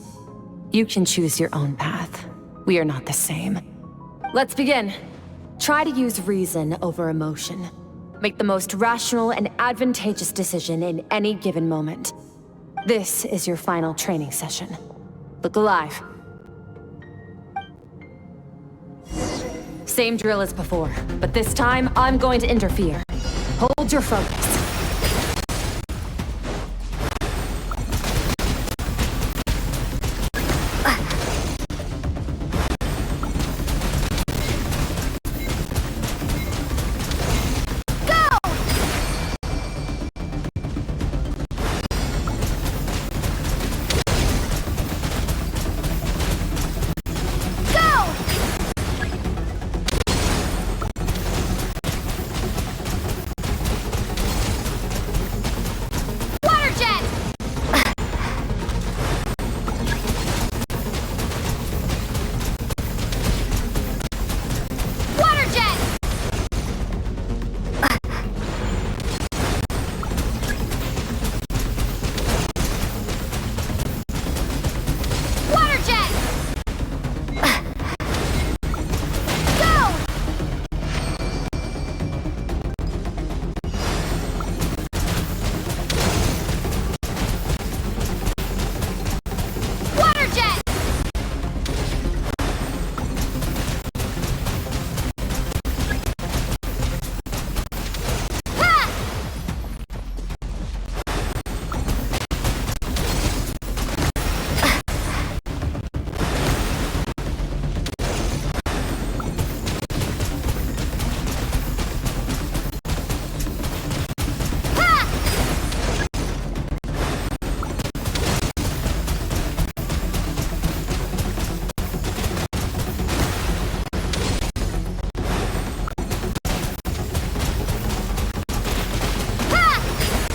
You can choose your own path. We are not the same. Let's begin. Try to use reason over emotion. Make the most rational and advantageous decision in any given moment. This is your final training session. Look alive. Same drill as before, but this time I'm going to interfere. Hold your focus.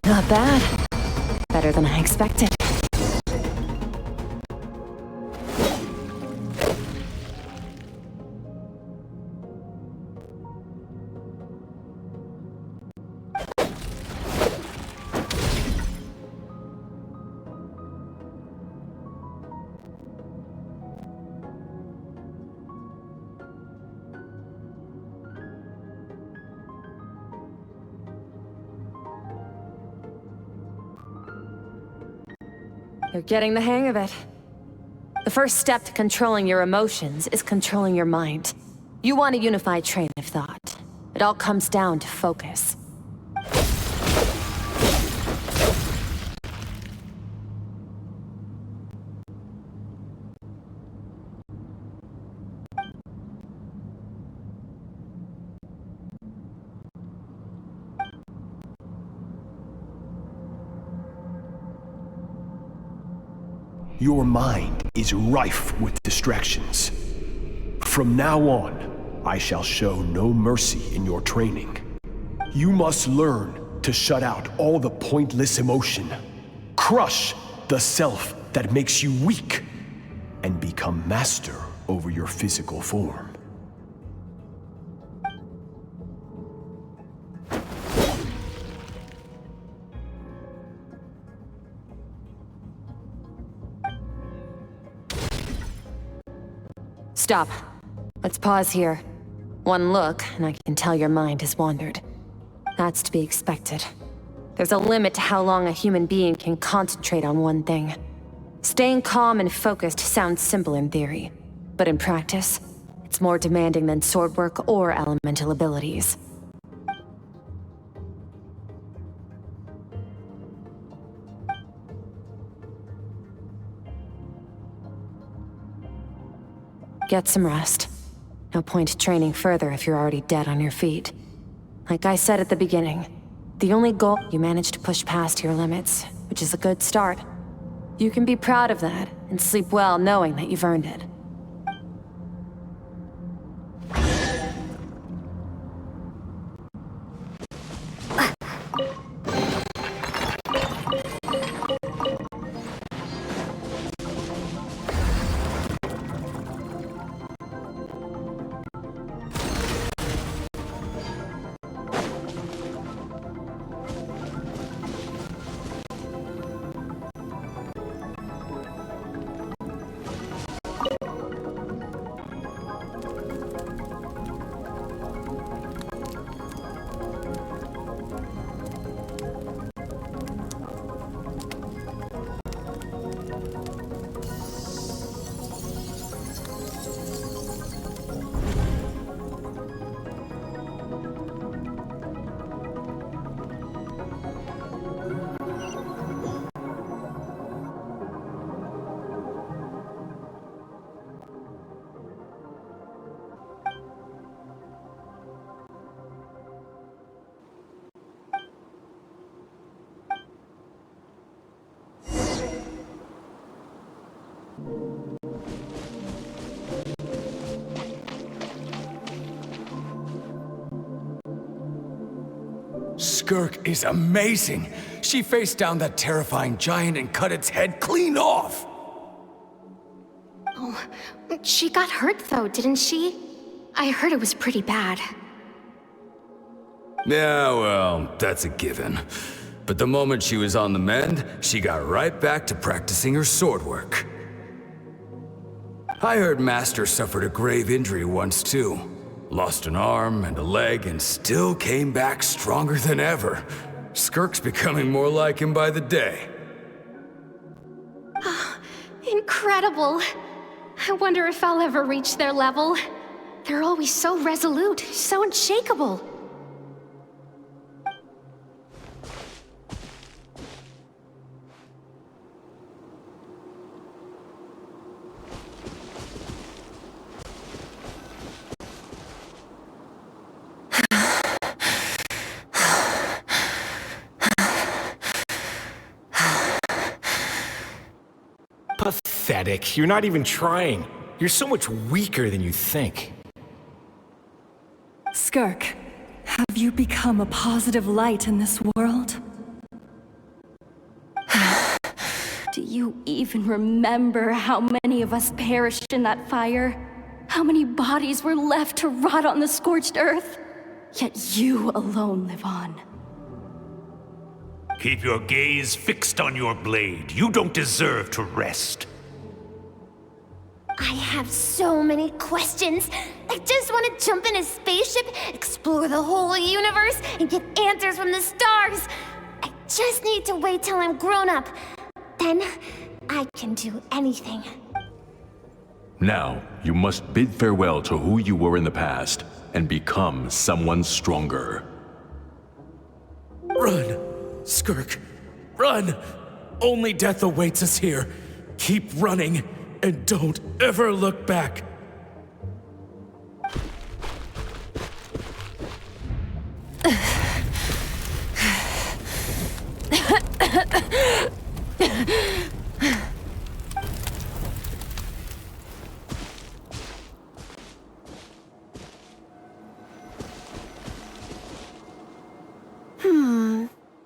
Not bad. Better than I expected. You're getting the hang of it. The first step to controlling your emotions is controlling your mind. You want a unified train of thought. It all comes down to focus. Your mind is rife with distractions. From now on, I shall show no mercy in your training. You must learn to shut out all the pointless emotion, crush the self that makes you weak, and become master over your physical form. Stop. Let's pause here. One look, and I can tell your mind has wandered. That's to be expected. There's a limit to how long a human being can concentrate on one thing. Staying calm and focused sounds simple in theory, but in practice, it's more demanding than sword work or elemental abilities. Get some rest. No point training further if you're already dead on your feet. Like I said at the beginning, the only goal, you managed to push past your limits, which is a good start. You can be proud of that, and sleep well knowing that you've earned it. Skirk is amazing. She faced down that terrifying giant and cut its head clean off. Oh, she got hurt though, didn't she? I heard it was pretty bad. Yeah, well, that's a given. But the moment she was on the mend, she got right back to practicing her sword work. I heard Master suffered a grave injury once too. Lost an arm and a leg and still came back stronger than ever. Skirk's becoming more like him by the day. Incredible! I wonder if I'll ever reach their level. They're always so resolute, so unshakable. Pathetic. You're not even trying. You're so much weaker than you think. Skirk, have you become a positive light in this world? you even remember how many of us perished in that fire? How many bodies were left to rot on the scorched earth? Yet you alone live on. Keep your gaze fixed on your blade. You don't deserve to rest. I have so many questions. I just want to jump in a spaceship, explore the whole universe, and get answers from the stars. I just need to wait till I'm grown up. Then, I can do anything. Now, you must bid farewell to who you were in the past and become someone stronger. Run, Skirk, run! Only death awaits us here. Keep running, and don't ever look back.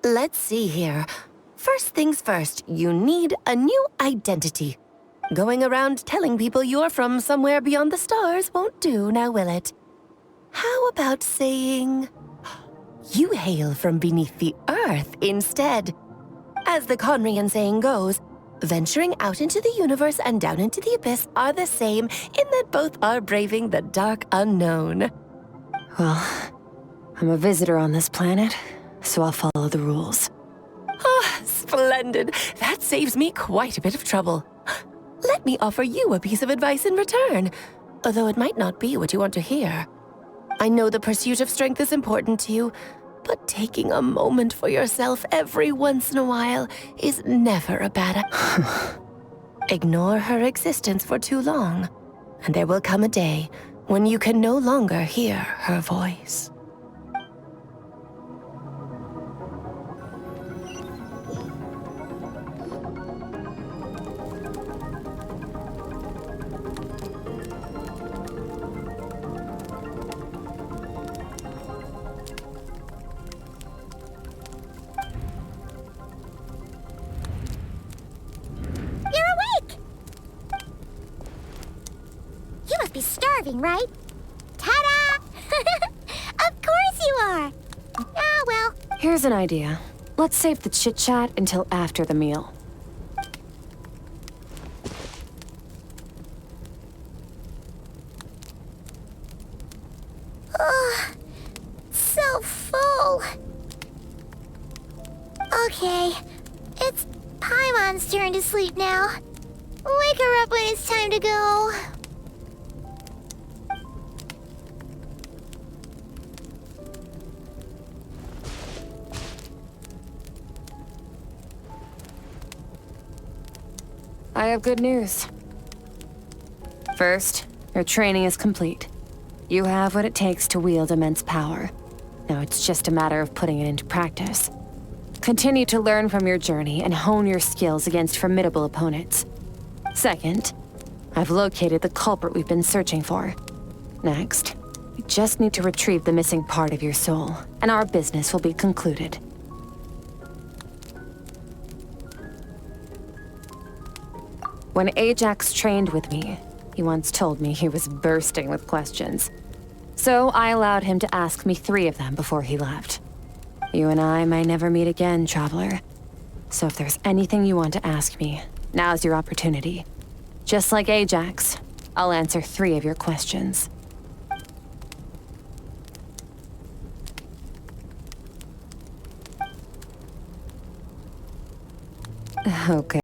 Let's see here. First things first, you need a new identity. Going around telling people you're from somewhere beyond the stars won't do, now will it? How about saying you hail from beneath the earth instead? As the Conrian saying goes, venturing out into the universe and down into the abyss are the same in that both are braving the dark unknown. Well, I'm a visitor on this planet, so I'll follow the rules. Ah, splendid. That saves me quite a bit of trouble. Let me offer you a piece of advice in return, although it might not be what you want to hear. I know the pursuit of strength is important to you, but taking a moment for yourself every once in a while is never a bad idea. Ignore her existence for too long, and there will come a day when you can no longer hear her voice. You must be starving, right? Ta-da! Of course you are! Ah, well. Here's an idea. Let's save the chit-chat until after the meal. Ugh, so full. Okay, it's Paimon's turn to sleep now. Wake her up when it's time to go. I have good news. First, your training is complete. You have what it takes to wield immense power. Now it's just a matter of putting it into practice. Continue to learn from your journey and hone your skills against formidable opponents. Second, I've located the culprit we've been searching for. Next, we just need to retrieve the missing part of your soul, and our business will be concluded. When Ajax trained with me, he once told me he was bursting with questions. So I allowed him to ask me 3 of them before he left. You and I may never meet again, Traveler. So if there's anything you want to ask me, now's your opportunity. Just like Ajax, I'll answer 3 of your questions. Okay.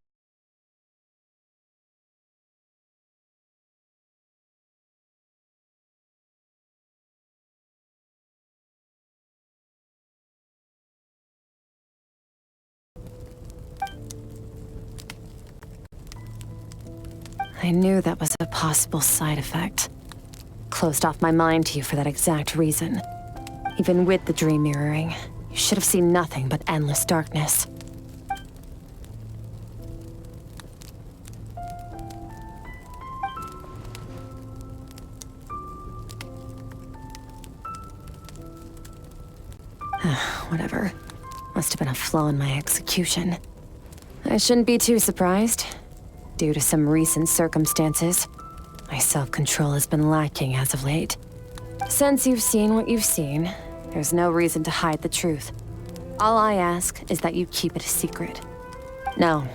I knew that was a possible side effect. Closed off my mind to you for that exact reason. Even with the dream mirroring, you should have seen nothing but endless darkness. Whatever. Must have been a flaw in my execution. I shouldn't be too surprised. Due to some recent circumstances, my self-control has been lacking as of late. Since you've seen what you've seen, there's no reason to hide the truth. All I ask is that you keep it a secret. No,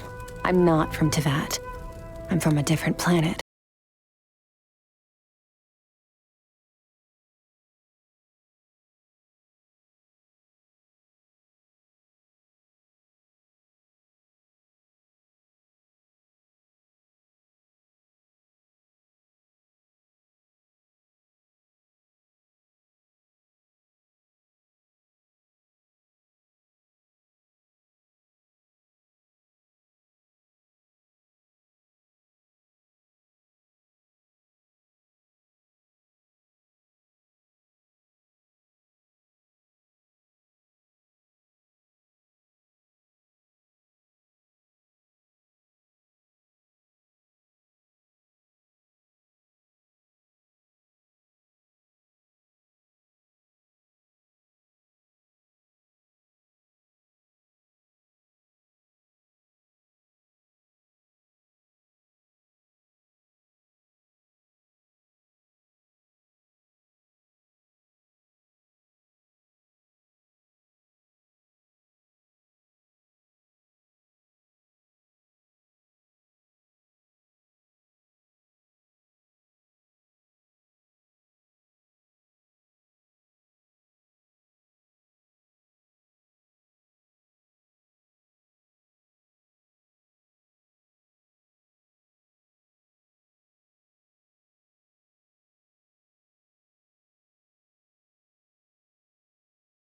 I'm not from Teyvat. I'm from a different planet.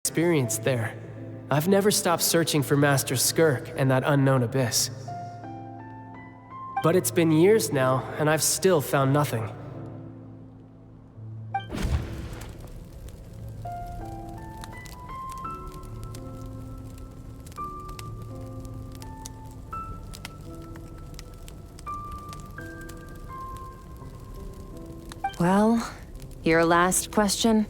Experience there. I've never stopped searching for Master Skirk and that unknown abyss. But it's been years now, and I've still found nothing. Well, your last question?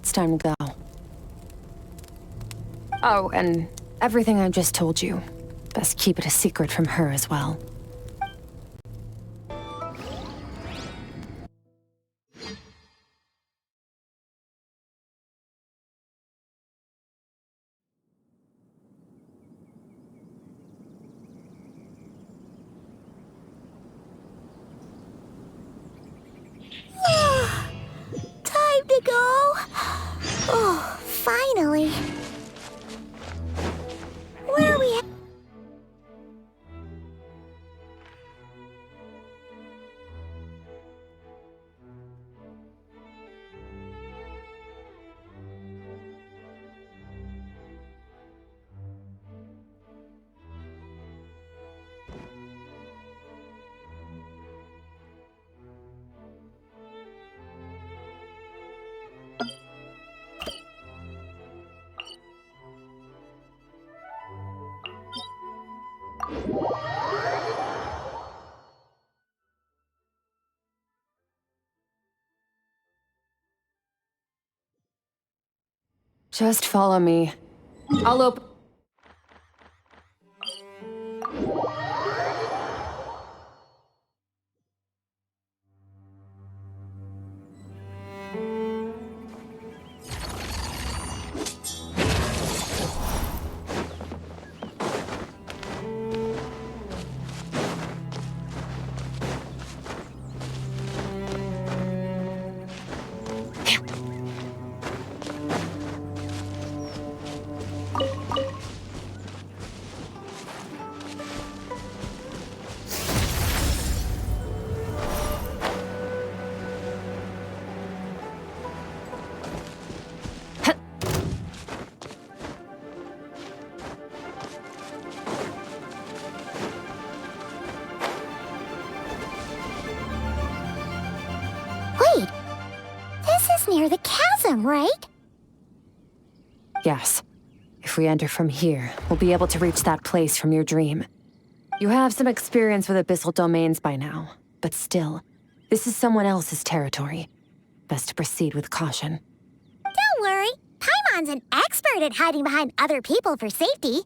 It's time to go. Oh, and everything I just told you. Best keep it a secret from her as well. Time to go. Oh, finally. Where are we at? Just follow me. I'll open... Wait, this is near the chasm, right? Yes. If we enter from here, we'll be able to reach that place from your dream. You have some experience with abyssal domains by now, but still, this is someone else's territory. Best to proceed with caution. Don't worry, Paimon's an expert at hiding behind other people for safety.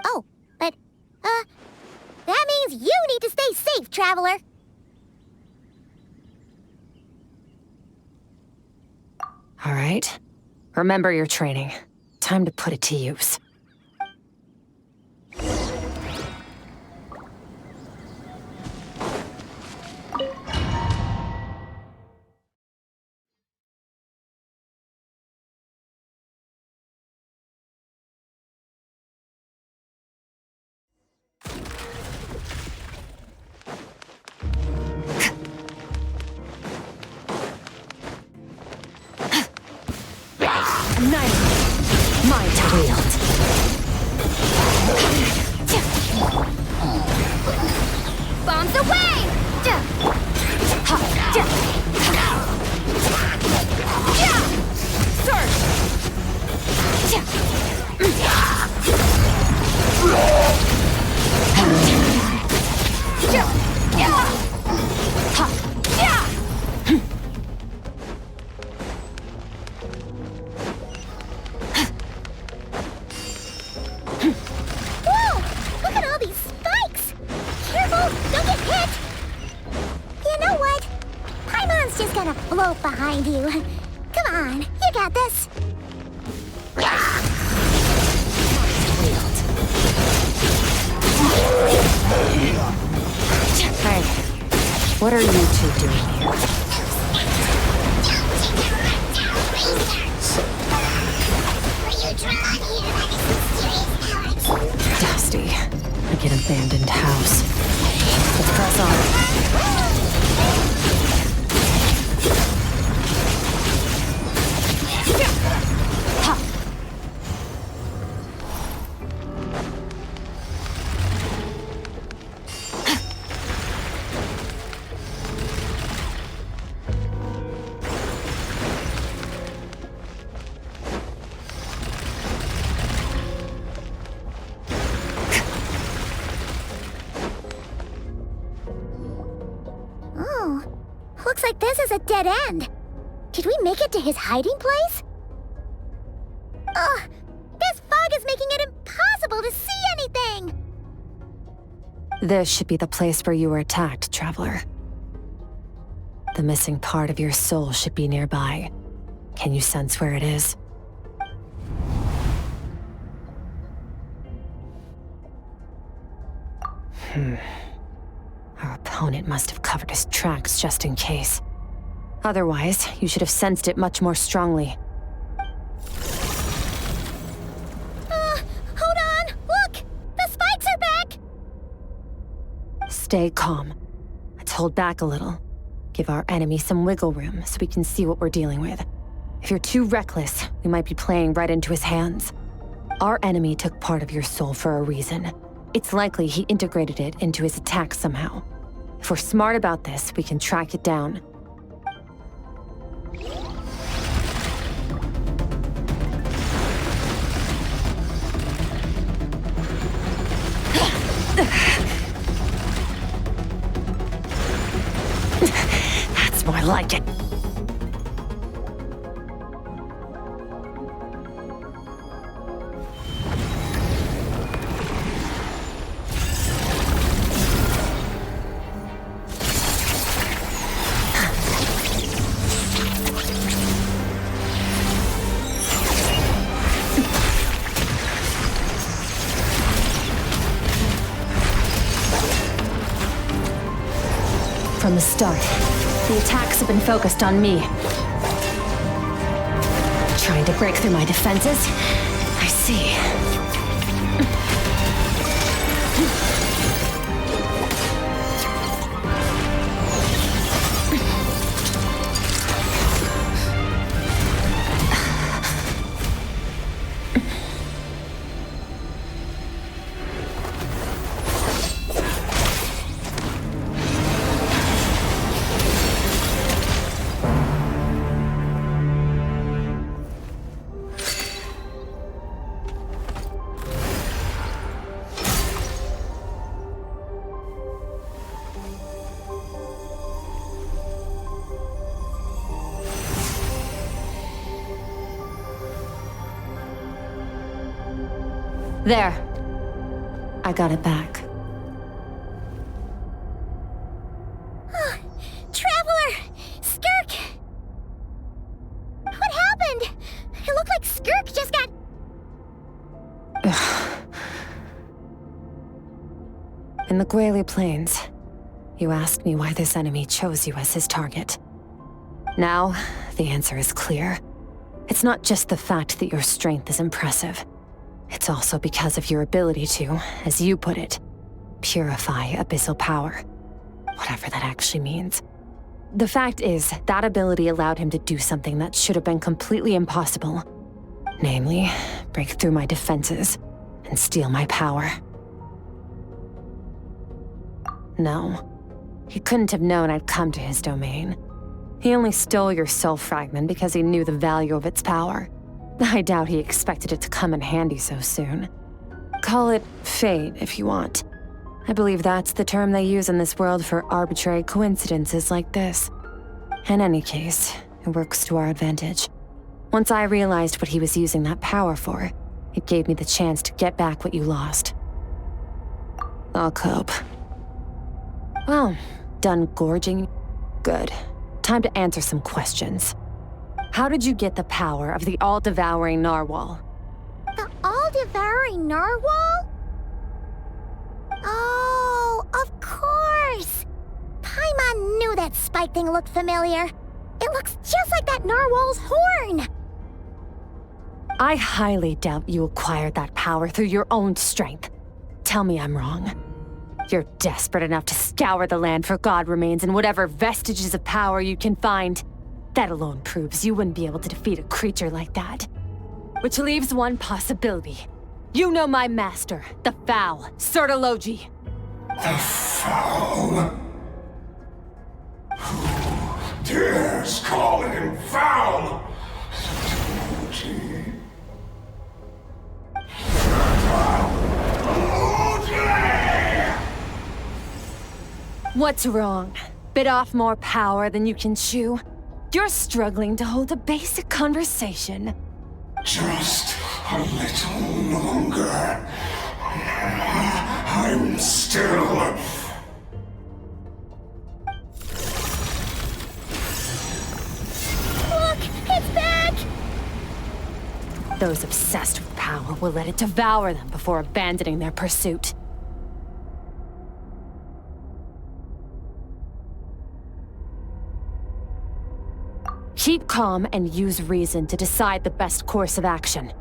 Oh, but, that means you need to stay safe, traveler. All right. Remember your training. Time to put it to use. Mine to wield. Bombs away! Whoa! Look at all these spikes! Careful! Don't get hit! You know what? Paimon's just gonna float behind you. Come on, you got this. Hey, what are you two doing here? Dusty, like an abandoned house. Let's press on. Oh, looks like this is a dead end. Did we make it to his hiding place? Ugh, this fog is making it impossible to see anything! This should be the place where you were attacked, Traveler. The missing part of your soul should be nearby. Can you sense where it is? Our opponent must have covered his tracks just in case. Otherwise, you should have sensed it much more strongly. Hold on! Look! The spikes are back! Stay calm. Let's hold back a little. Give our enemy some wiggle room so we can see what we're dealing with. If you're too reckless, we might be playing right into his hands. Our enemy took part of your soul for a reason. It's likely he integrated it into his attack somehow. If we're smart about this, we can track it down. From the start, the attacks have been focused on me. Trying to break through my defenses? I see. There. I got it back. Traveler! Skirk! What happened? It looked like Skirk just got... In the Guili Plains, you asked me why this enemy chose you as his target. Now, the answer is clear. It's not just the fact that your strength is impressive. It's also because of your ability to, as you put it, purify abyssal power. Whatever that actually means. The fact is, that ability allowed him to do something that should have been completely impossible. Namely, break through my defenses and steal my power. No, he couldn't have known I'd come to his domain. He only stole your soul fragment because he knew the value of its power. I doubt he expected it to come in handy so soon. Call it fate, if you want. I believe that's the term they use in this world for arbitrary coincidences like this. In any case, it works to our advantage. Once I realized what he was using that power for, it gave me the chance to get back what you lost. I'll cope. Well, done gorging? Good. Time to answer some questions. How did you get the power of the all-devouring narwhal? The all-devouring narwhal? Oh, of course! Paimon knew that spike thing looked familiar. It looks just like that narwhal's horn! I highly doubt you acquired that power through your own strength. Tell me I'm wrong. You're desperate enough to scour the land for god remains and whatever vestiges of power you can find. That alone proves you wouldn't be able to defeat a creature like that. Which leaves one possibility. You know my master, the Foul, Sertologi. The Foul? Who dares call him Foul? Sertologi. What's wrong? Bit off more power than you can chew? You're struggling to hold a basic conversation. Just a little longer. I'm still... Look! It's back! Those obsessed with power will let it devour them before abandoning their pursuit. Keep calm and use reason to decide the best course of action.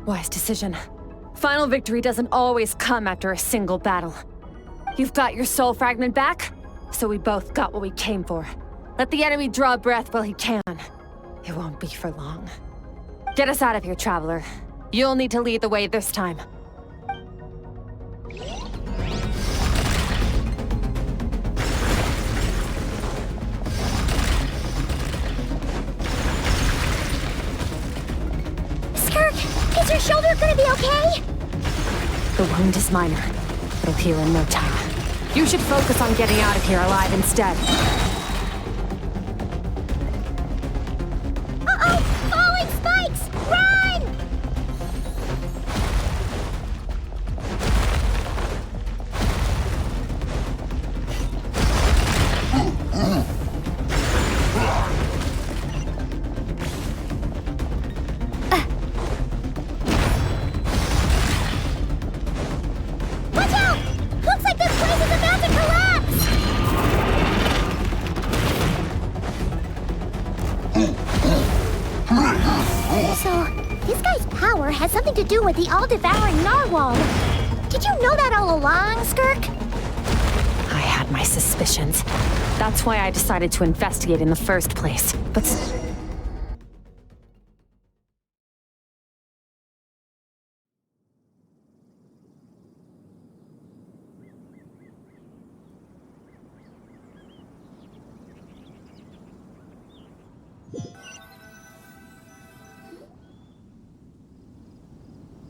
Wise decision. Final victory doesn't always come after a single battle. You've got your soul fragment back, so we both got what we came for. Let the enemy draw breath while he can. It won't be for long. Get us out of here, traveler. You'll need to lead the way this time. Is your shoulder gonna be okay? The wound is minor. It'll heal in no time. You should focus on getting out of here alive instead. do with the all-devouring narwhal. Did you know that all along, Skirk? I had my suspicions. That's why I decided to investigate in the first place. But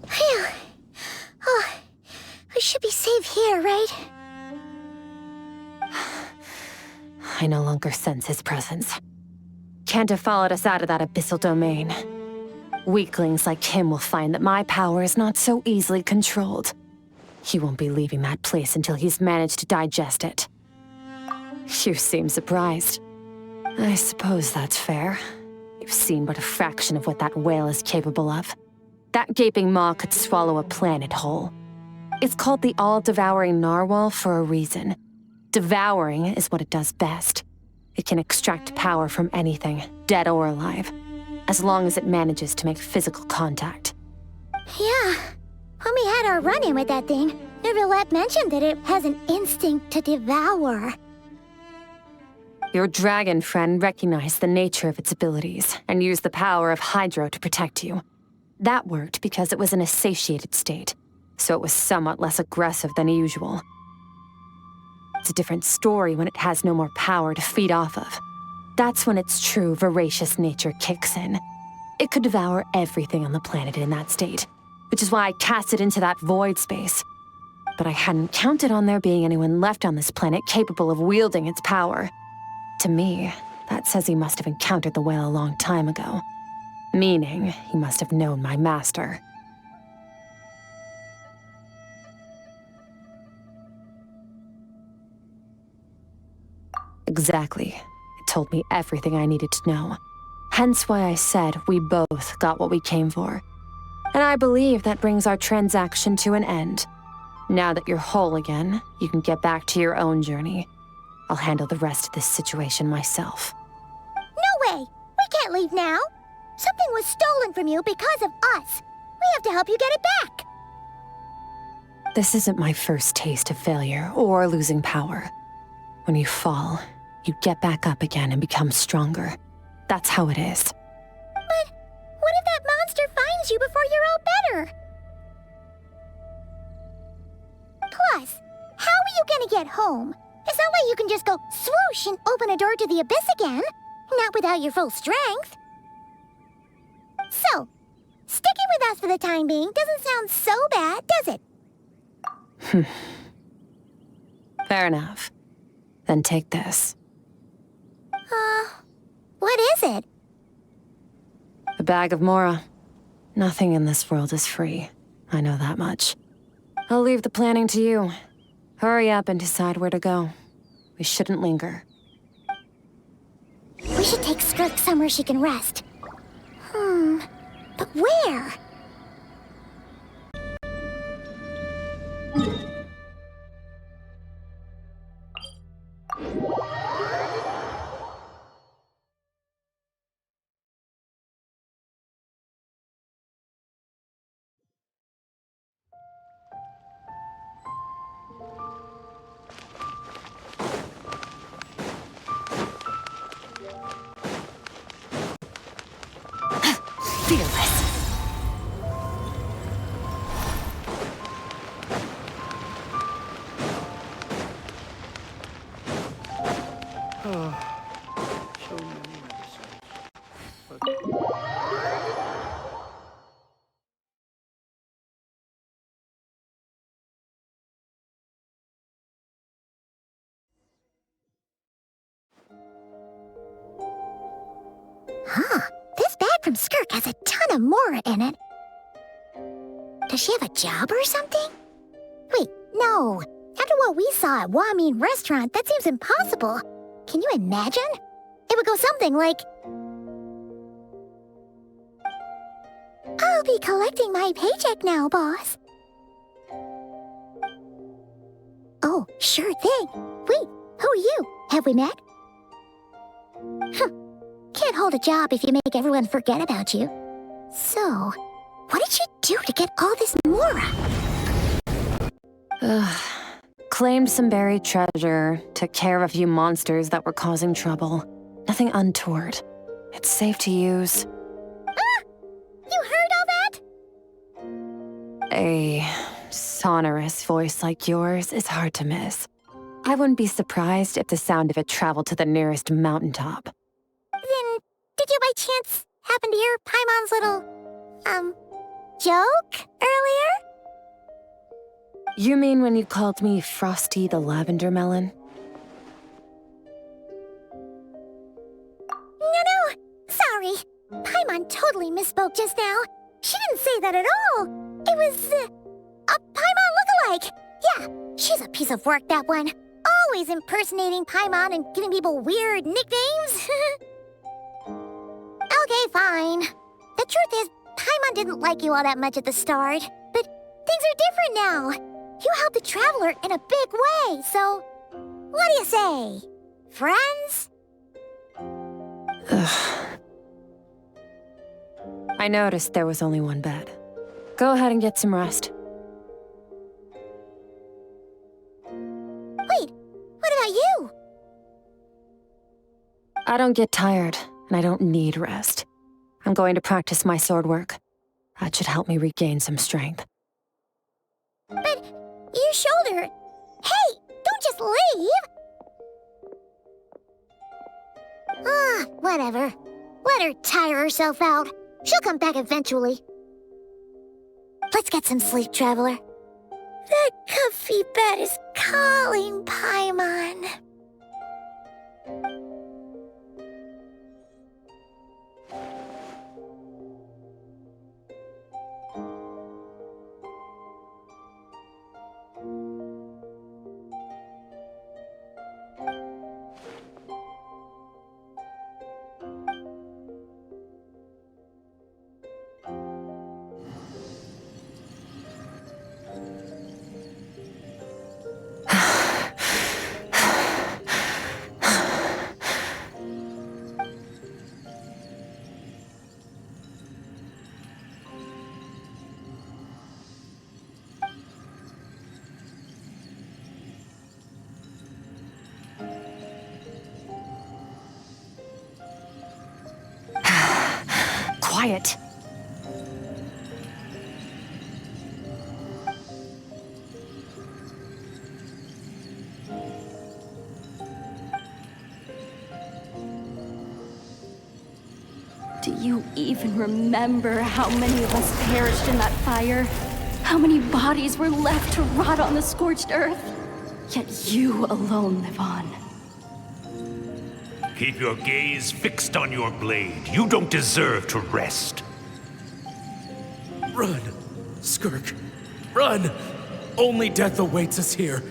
Phew. Oh, we should be safe here, right? I no longer sense his presence. Can't have followed us out of that abyssal domain. Weaklings like him will find that my power is not so easily controlled. He won't be leaving that place until he's managed to digest it. You seem surprised. I suppose that's fair. You've seen but a fraction of what that whale is capable of. That gaping maw could swallow a planet whole. It's called the all-devouring narwhal for a reason. Devouring is what it does best. It can extract power from anything, dead or alive, as long as it manages to make physical contact. Yeah. When we had our run-in with that thing, Neverlet mentioned that it has an instinct to devour. Your dragon friend recognized the nature of its abilities and used the power of Hydro to protect you. That worked because it was in a satiated state, so it was somewhat less aggressive than usual. It's a different story when it has no more power to feed off of. That's when its true, voracious nature kicks in. It could devour everything on the planet in that state, which is why I cast it into that void space. But I hadn't counted on there being anyone left on this planet capable of wielding its power. To me, that says he must have encountered the whale a long time ago. Meaning, he must have known my master. Exactly. It told me everything I needed to know. Hence why I said we both got what we came for. And I believe that brings our transaction to an end. Now that you're whole again, you can get back to your own journey. I'll handle the rest of this situation myself. No way! We can't leave now! Something was stolen from you because of us. We have to help you get it back! This isn't my first taste of failure or losing power. When you fall, you get back up again and become stronger. That's how it is. But what if that monster finds you before you're all better? Plus, how are you gonna get home? It's not like you can just go swoosh and open a door to the abyss again. Not without your full strength. So, sticking with us for the time being doesn't sound so bad, does it? Fair enough. Then take this. What is it? A bag of Mora. Nothing in this world is free. I know that much. I'll leave the planning to you. Hurry up and decide where to go. We shouldn't linger. We should take Skirk somewhere she can rest. But where? Fearless. This bag from Skirk has a ton of Mora in it. Does she have a job or something? Wait, no. After what we saw at Wamin Restaurant, that seems impossible. Can you imagine? It would go something like... I'll be collecting my paycheck now, boss. Oh, sure thing. Wait, who are you? Have we met? Can't hold a job if you make everyone forget about you. So, What did she do to get all this Mora? Claimed some buried treasure, took care of a few monsters that were causing trouble. Nothing untoward. It's safe to use. Ah! You heard all that? A sonorous voice like yours is hard to miss. I wouldn't be surprised if the sound of it traveled to the nearest mountaintop. Then, did you by chance happen to hear Paimon's little, joke earlier? You mean when you called me Frosty the Lavender Melon? No, sorry. Paimon totally misspoke just now. She didn't say that at all. It was, a Paimon lookalike. Yeah, she's a piece of work, that one. Always impersonating Paimon and giving people weird nicknames. Okay, fine. The truth is, Paimon didn't like you all that much at the start, but things are different now. You helped the Traveler in a big way, so what do you say? Friends? I noticed there was only one bed. Go ahead and get some rest. Wait, what about you? I don't get tired, and I don't need rest. I'm going to practice my sword work. That should help me regain some strength. But your shoulder... Hey, don't just leave! Whatever. Let her tire herself out. She'll come back eventually. Let's get some sleep, Traveler. That comfy bed is calling, Paimon. Quiet. Do you even remember how many of us perished in that fire? How many bodies were left to rot on the scorched earth? Yet you alone live on. Keep your gaze fixed on your blade. You don't deserve to rest. Run, Skirk. Run! Only death awaits us here.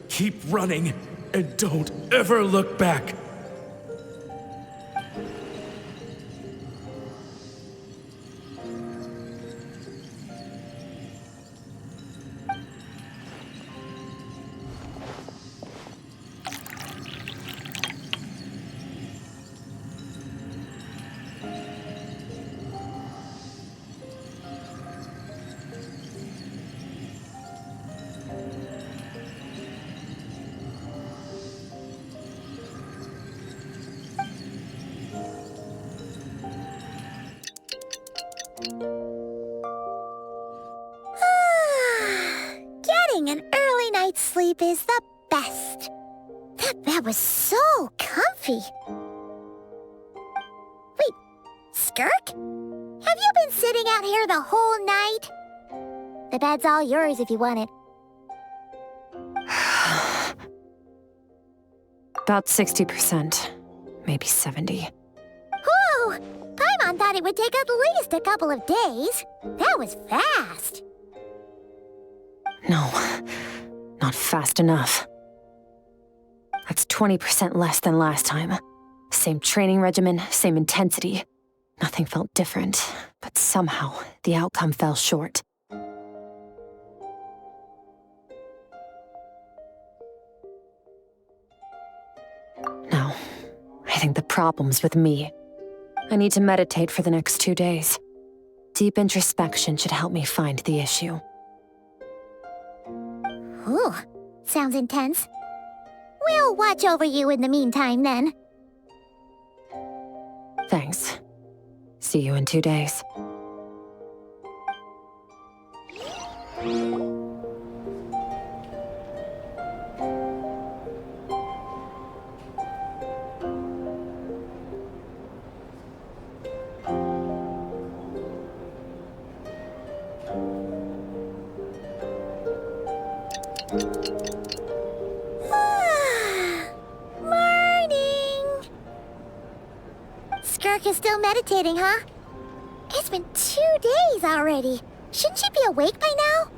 Keep running, and don't ever look back. Getting an early night's sleep is the best. That bed was so comfy. Wait, Skirk? Have you been sitting out here the whole night? The bed's all yours if you want it. About 60%, maybe 70. Whew! Paimon thought it would take at least a couple of days. That was fast. No, not fast enough. That's 20% less than last time. Same training regimen, same intensity. Nothing felt different, but somehow the outcome fell short. No, I think the problem's with me. I need to meditate for the next 2 days. Deep introspection should help me find the issue. Ooh, sounds intense. We'll watch over you in the meantime, then. Thanks. See you in 2 days. Morning! Skirk is still meditating, huh? It's been 2 days already. Shouldn't she be awake by now?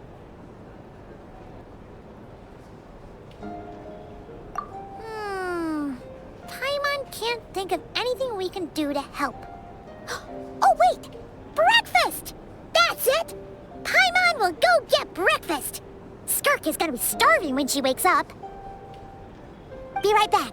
Paimon can't think of anything we can do to help. Oh, wait! Breakfast! That's it! Paimon will go get breakfast! Skirk is gonna be starving when she wakes up. Be right back.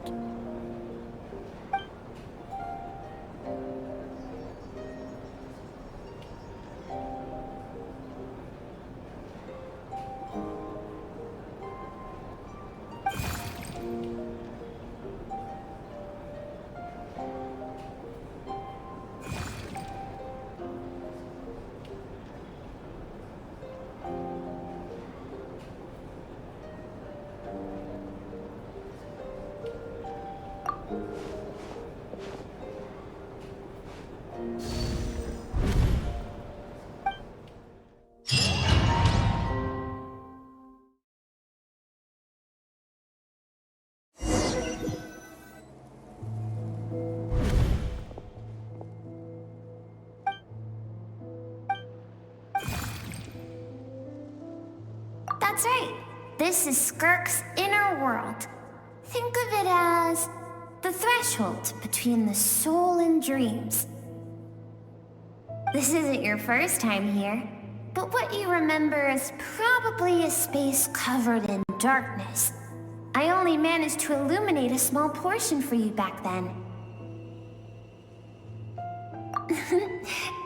That's right. This is Skirk's inner world. Think of it as the threshold between the soul and dreams. This isn't your first time here, but what you remember is probably a space covered in darkness. I only managed to illuminate a small portion for you back then.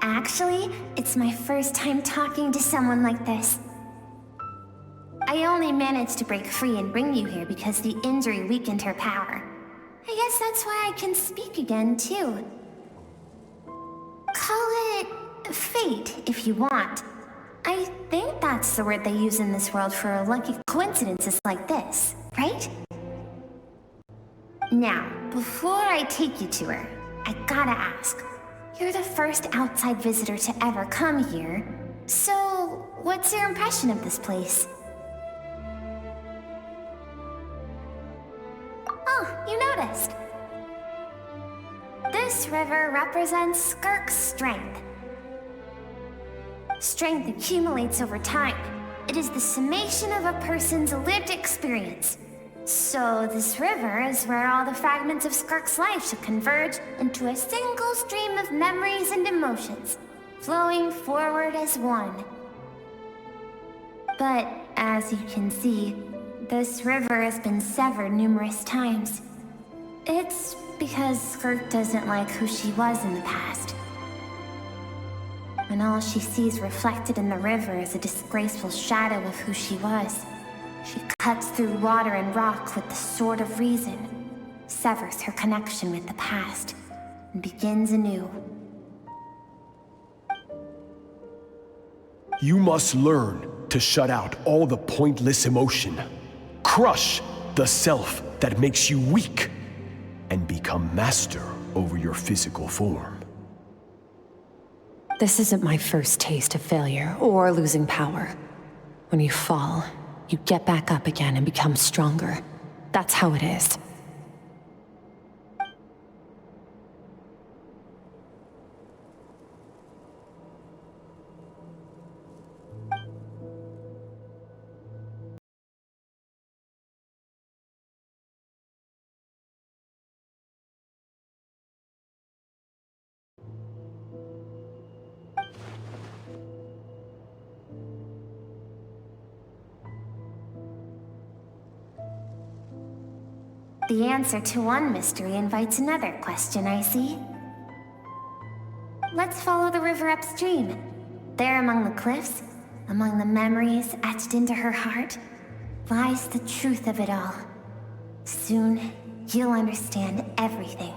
Actually, it's my first time talking to someone like this. I only managed to break free and bring you here because the injury weakened her power. I guess that's why I can speak again, too. Call it fate, if you want. I think that's the word they use in this world for lucky coincidences like this, right? Now, before I take you to her, I gotta ask. You're the first outside visitor to ever come here, so what's your impression of this place? Oh, you noticed. This river represents Skirk's strength. Strength accumulates over time. It is the summation of a person's lived experience. So this river is where all the fragments of Skirk's life should converge into a single stream of memories and emotions, flowing forward as one. But as you can see, this river has been severed numerous times. It's because Skirk doesn't like who she was in the past. When all she sees reflected in the river is a disgraceful shadow of who she was, she cuts through water and rock with the sword of reason, severs her connection with the past, and begins anew. You must learn to shut out all the pointless emotion. Crush the self that makes you weak, and become master over your physical form. This isn't my first taste of failure or losing power. When you fall, you get back up again and become stronger. That's how it is. The answer to one mystery invites another question, I see. Let's follow the river upstream. There among the cliffs, among the memories etched into her heart, lies the truth of it all. Soon, you'll understand everything.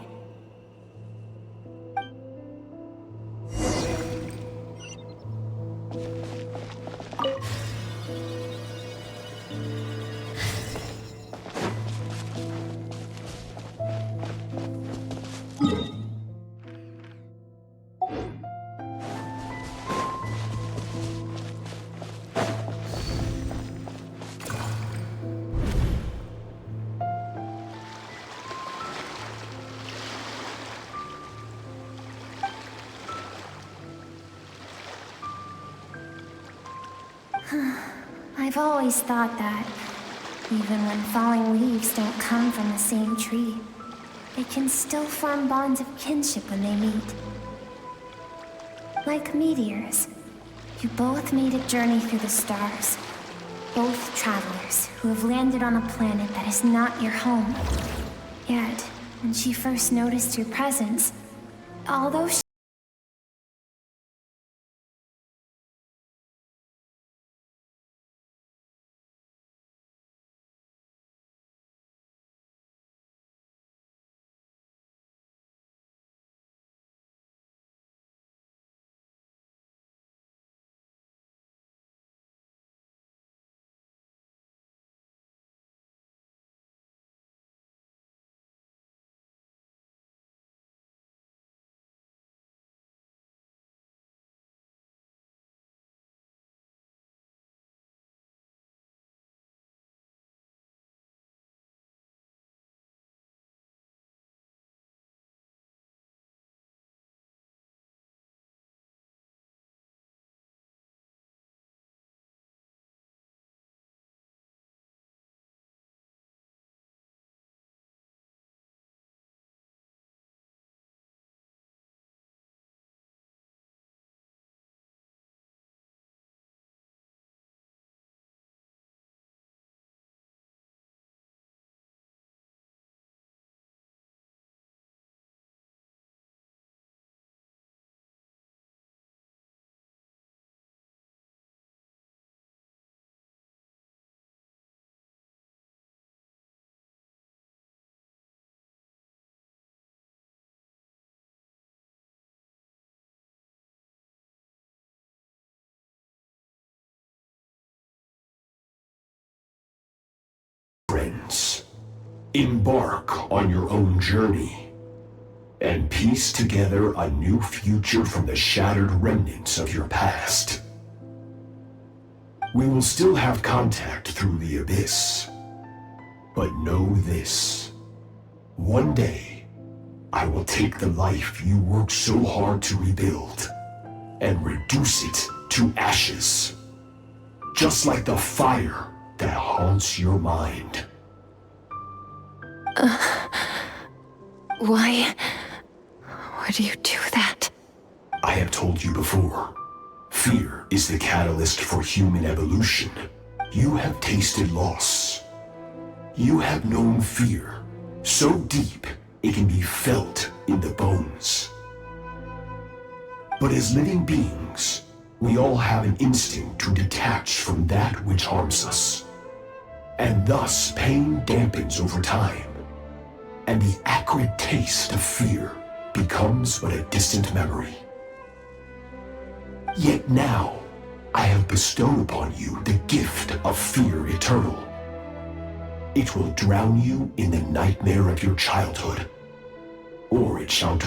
I've always thought that, even when falling leaves don't come from the same tree, they can still form bonds of kinship when they meet. Like meteors, you both made a journey through the stars. Both travelers who have landed on a planet that is not your home. Yet, when she first noticed your presence, although she Friends, embark on your own journey and piece together a new future from the shattered remnants of your past. We will still have contact through the abyss, but know this. One day, I will take the life you worked so hard to rebuild and reduce it to ashes, just like the fire that haunts your mind. Why would you do that? I have told you before, fear is the catalyst for human evolution. You have tasted loss. You have known fear so deep it can be felt in the bones. But as living beings, we all have an instinct to detach from that which harms us. And thus pain dampens over time, and the acrid taste of fear becomes but a distant memory. Yet now, I have bestowed upon you the gift of fear eternal. It will drown you in the nightmare of your childhood, or it shall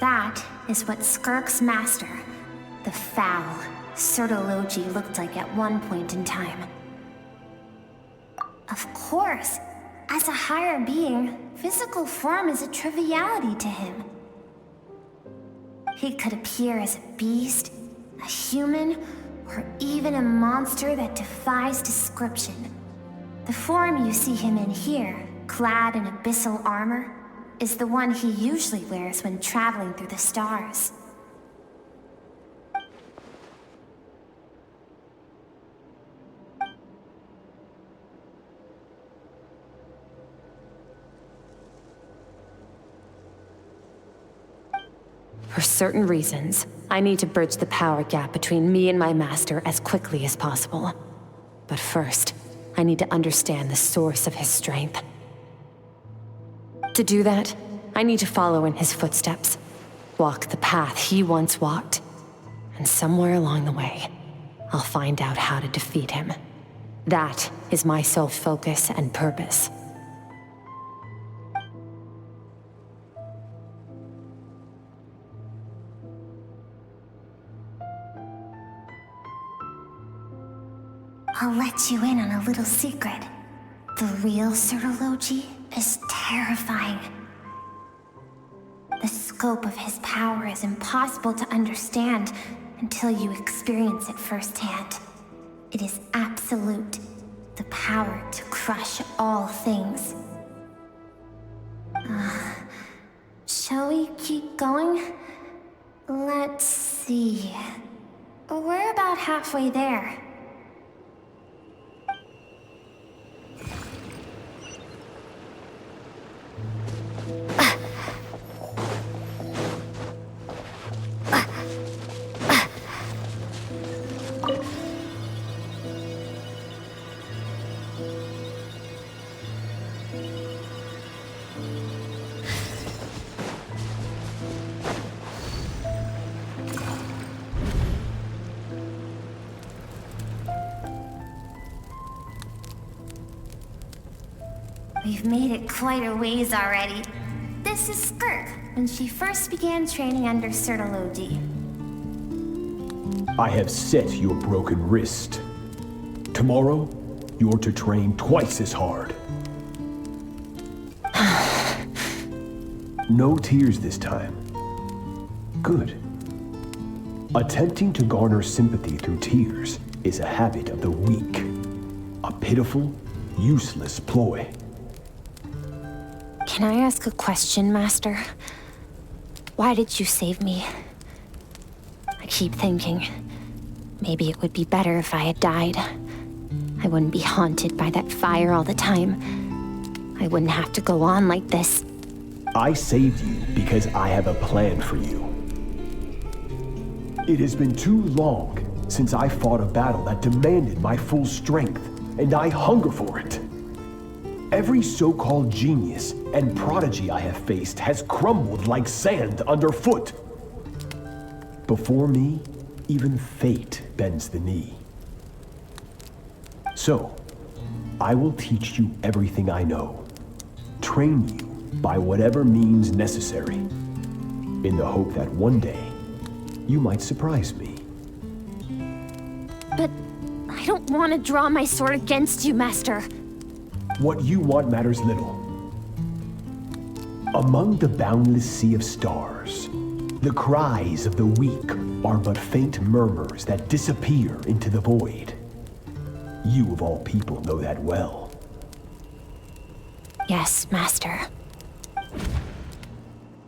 That is what Skirk's master, the foul Sertologi, looked like at one point in time. Of course, as a higher being, physical form is a triviality to him. He could appear as a beast, a human, or even a monster that defies description. The form you see him in here, clad in abyssal armor, is the one he usually wears when traveling through the stars. For certain reasons, I need to bridge the power gap between me and my master as quickly as possible. But first, I need to understand the source of his strength. To do that, I need to follow in his footsteps, walk the path he once walked, and somewhere along the way, I'll find out how to defeat him. That is my sole focus and purpose. I'll let you in on a little secret. The real Sirology is terrifying. The scope of his power is impossible to understand until you experience it firsthand. It is absolute, the power to crush all things. Shall we keep going? Let's see. We're about halfway there. We've made it quite a ways already. This is Skirk, when she first began training under Sirology. I have set your broken wrist. Tomorrow, you're to train twice as hard. No tears this time. Good. Attempting to garner sympathy through tears is a habit of the weak. A pitiful, useless ploy. Can I ask a question, Master? Why did you save me? I keep thinking, maybe it would be better if I had died. I wouldn't be haunted by that fire all the time. I wouldn't have to go on like this. I saved you because I have a plan for you. It has been too long since I fought a battle that demanded my full strength, and I hunger for it. Every so-called genius and prodigy I have faced has crumbled like sand underfoot. Before me, even fate bends the knee. So, I will teach you everything I know. Train you by whatever means necessary, in the hope that one day, you might surprise me. But I don't want to draw my sword against you, Master. What you want matters little. Among the boundless sea of stars, the cries of the weak are but faint murmurs that disappear into the void. You of all people know that well. Yes, Master.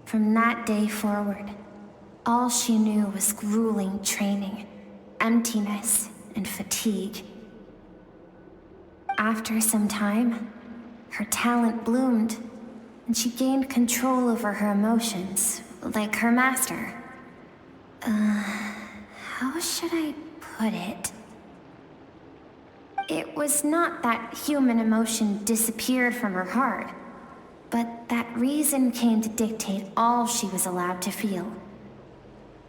From that day forward, all she knew was grueling training, emptiness, and fatigue. After some time, her talent bloomed, and she gained control over her emotions, like her master. How should I put it? It was not that human emotion disappeared from her heart, but that reason came to dictate all she was allowed to feel.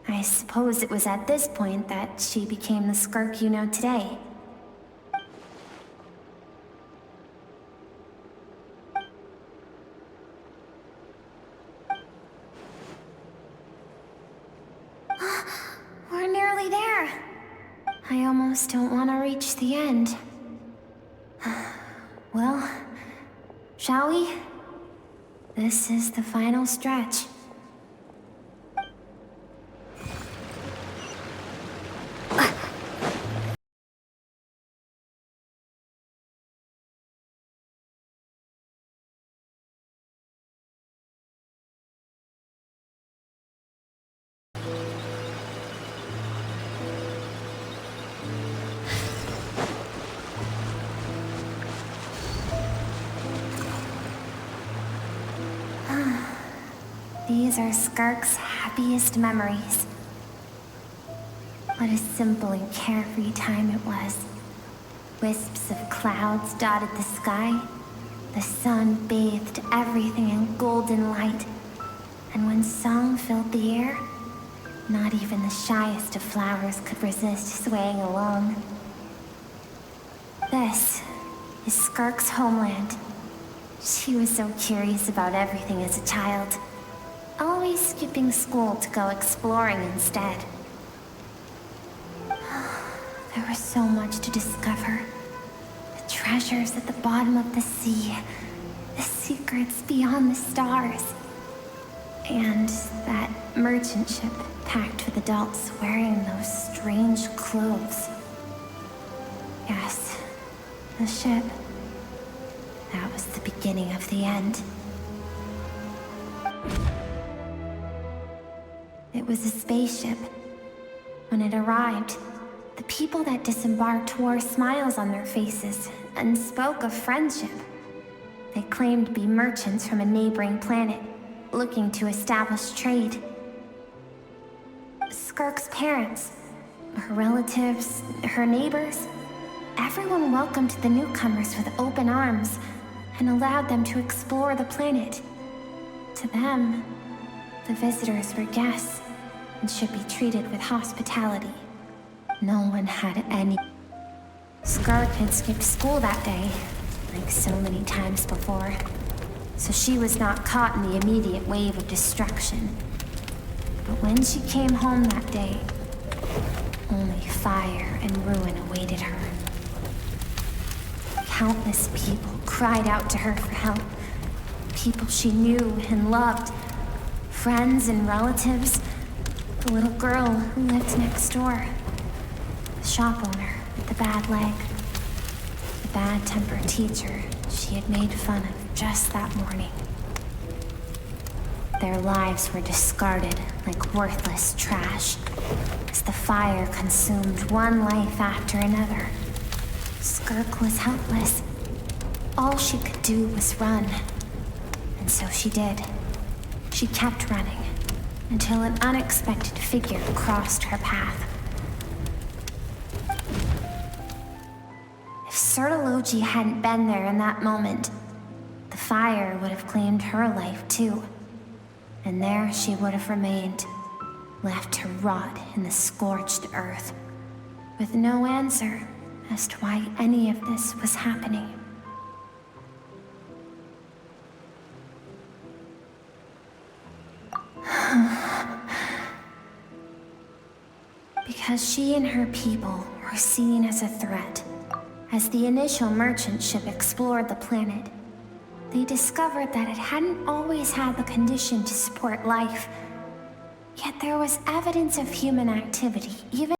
I suppose it was at this point that she became the Skirk you know today. We're nearly there. I almost don't want to reach the end. Well, shall we? This is the final stretch. These are Skirk's happiest memories. What a simple and carefree time it was. Wisps of clouds dotted the sky. The sun bathed everything in golden light. And when song filled the air, not even the shyest of flowers could resist swaying along. This is Skirk's homeland. She was so curious about everything as a child, always skipping school to go exploring instead. There was so much to discover. The treasures at the bottom of the sea, the secrets beyond the stars, and that merchant ship packed with adults wearing those strange clothes. Yes, the ship. That was the beginning of the end. It was a spaceship. When it arrived, the people that disembarked wore smiles on their faces and spoke of friendship. They claimed to be merchants from a neighboring planet, looking to establish trade. Skirk's parents, her relatives, her neighbors, everyone welcomed the newcomers with open arms and allowed them to explore the planet. To them, the visitors were guests and should be treated with hospitality. No one had any. Skirk had skipped school that day, like so many times before, so she was not caught in the immediate wave of destruction. But when she came home that day, only fire and ruin awaited her. Countless people cried out to her for help. People she knew and loved. Friends and relatives. The little girl who lived next door. The shop owner with the bad leg. The bad-tempered teacher she had made fun of just that morning. Their lives were discarded like worthless trash as the fire consumed one life after another. Skirk was helpless. All she could do was run. And so she did. She kept running until an unexpected figure crossed her path. If Sertology hadn't been there in that moment, the fire would have claimed her life too. And there she would have remained, left to rot in the scorched earth, with no answer as to why any of this was happening. Because she and her people were seen as a threat. As the initial merchant ship explored the planet, they discovered that it hadn't always had the condition to support life. Yet there was evidence of human activity, even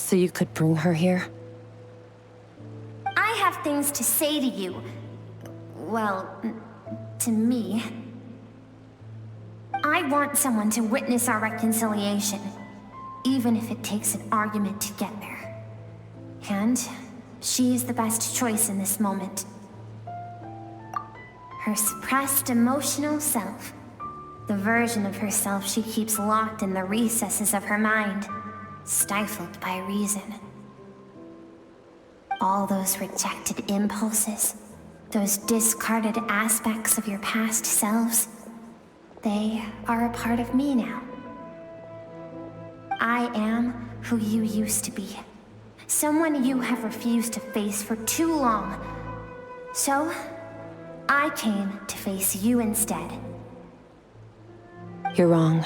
so you could bring her here? I have things to say to you. Well, to me. I want someone to witness our reconciliation, even if it takes an argument to get there. And she is the best choice in this moment. Her suppressed emotional self. The version of herself she keeps locked in the recesses of her mind, stifled by reason. All those rejected impulses, those discarded aspects of your past selves, they are a part of me now. I am who you used to be. Someone you have refused to face for too long. So, I came to face you instead. You're wrong.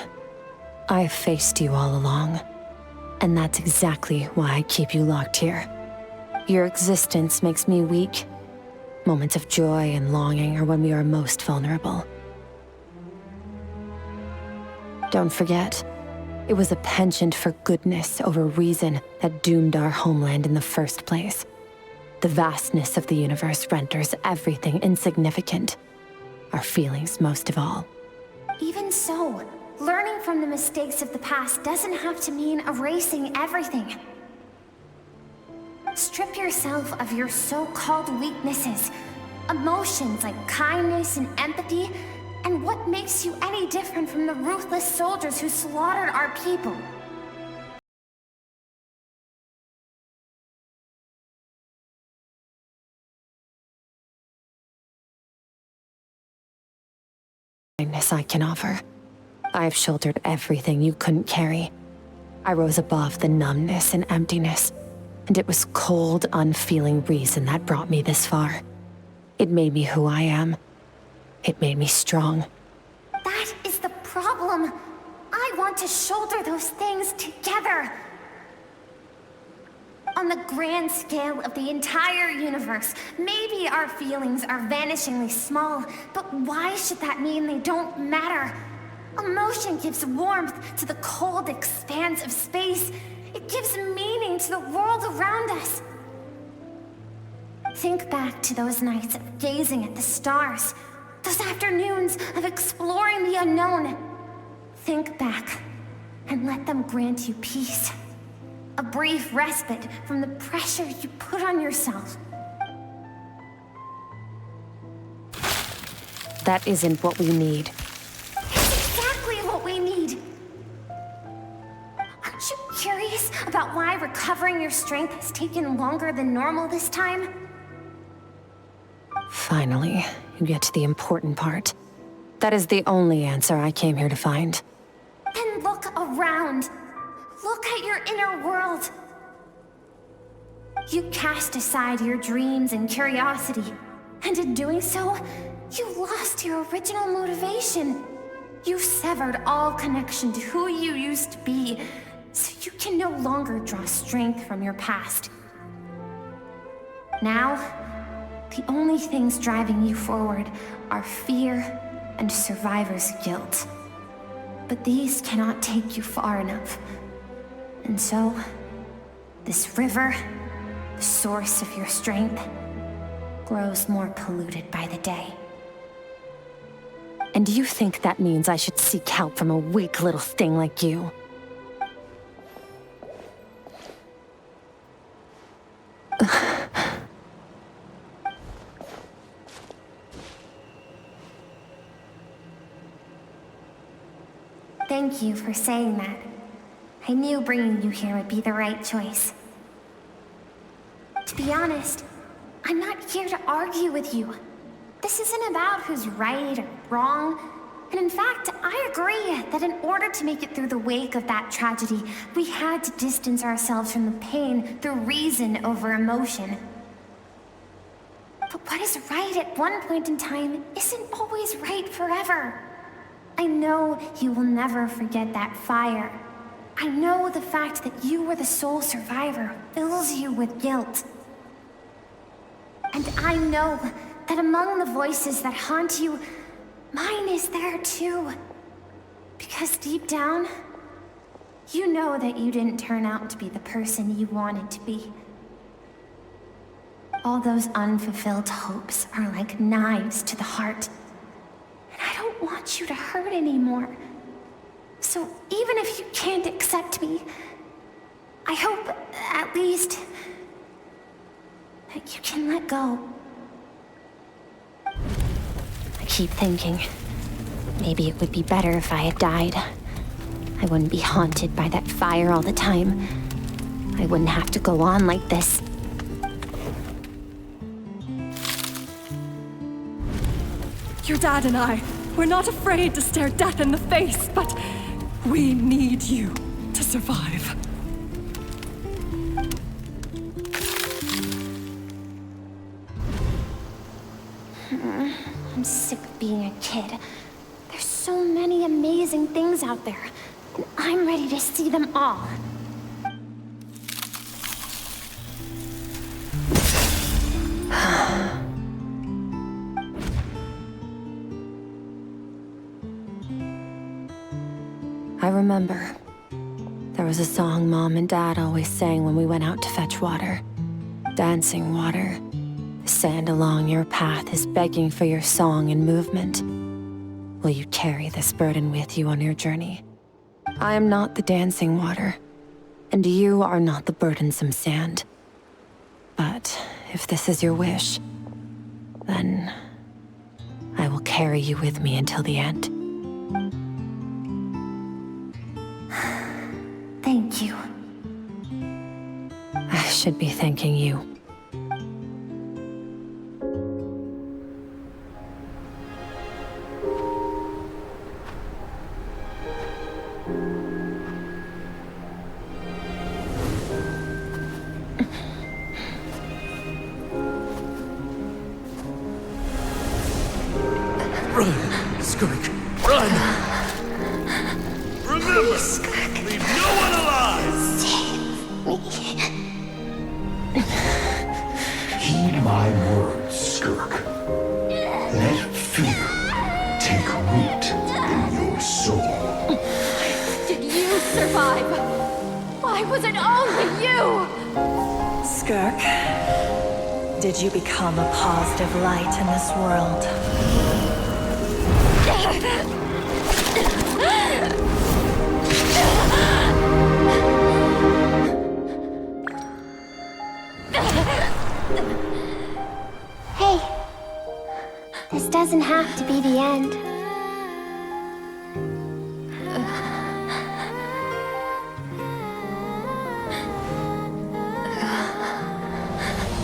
I've faced you all along. And that's exactly why I keep you locked here. Your existence makes me weak. Moments of joy and longing are when we are most vulnerable. Don't forget, it was a penchant for goodness over reason that doomed our homeland in the first place. The vastness of the universe renders everything insignificant. Our feelings most of all. Even so, learning from the mistakes of the past doesn't have to mean erasing everything. Strip yourself of your so-called weaknesses, emotions like kindness and empathy, and what makes you any different from the ruthless soldiers who slaughtered our people? Kindness I can offer. I've shouldered everything you couldn't carry. I rose above the numbness and emptiness, and it was cold, unfeeling reason that brought me this far. It made me who I am. It made me strong. That is the problem. I want to shoulder those things together. On the grand scale of the entire universe, maybe our feelings are vanishingly small, but why should that mean they don't matter? Emotion gives warmth to the cold expanse of space. It gives meaning to the world around us. Think back to those nights of gazing at the stars, those afternoons of exploring the unknown. Think back and let them grant you peace. A brief respite from the pressure you put on yourself. That isn't what we need. It's exactly what we need. Aren't you curious about why recovering your strength has taken longer than normal this time? Finally, you get to the important part. That is the only answer I came here to find. And look around. Look at your inner world. You cast aside your dreams and curiosity, and in doing so, you lost your original motivation. You severed all connection to who you used to be, so you can no longer draw strength from your past. Now, the only things driving you forward are fear and survivor's guilt. But these cannot take you far enough. And so, this river, the source of your strength, grows more polluted by the day. And you think that means I should seek help from a weak little thing like you? Thank you for saying that. I knew bringing you here would be the right choice. To be honest, I'm not here to argue with you. This isn't about who's right or wrong. And in fact, I agree that in order to make it through the wake of that tragedy, we had to distance ourselves from the pain through reason over emotion. But what is right at one point in time isn't always right forever. I know you will never forget that fire. I know the fact that you were the sole survivor fills you with guilt. And I know that among the voices that haunt you, mine is there too. Because deep down, You know that you didn't turn out to be the person you wanted to be. All those unfulfilled hopes are like knives to the heart. And I don't want you to hurt anymore. So even if you can't accept me, I hope, at least, that you can let go. I keep thinking, maybe it would be better if I had died. I wouldn't be haunted by that fire all the time. I wouldn't have to go on like this. Your dad and I, we're not afraid to stare death in the face, but we need you to survive. I'm sick of being a kid. There's so many amazing things out there, and I'm ready to see them all. I remember. There was a song Mom and Dad always sang when we went out to fetch water. Dancing water. The sand along your path is begging for your song and movement. Will you carry this burden with you on your journey? I am not the dancing water, and you are not the burdensome sand. But if this is your wish, then I will carry you with me until the end. Thank you. I should be thanking you. Run, Skirk, run! Remember, leave no one alive! Heed my words, Skirk. Let fear take root in your soul. Did you survive? Why was it only you? Skirk, did you become a positive light in this world? Hey, this doesn't have to be the end.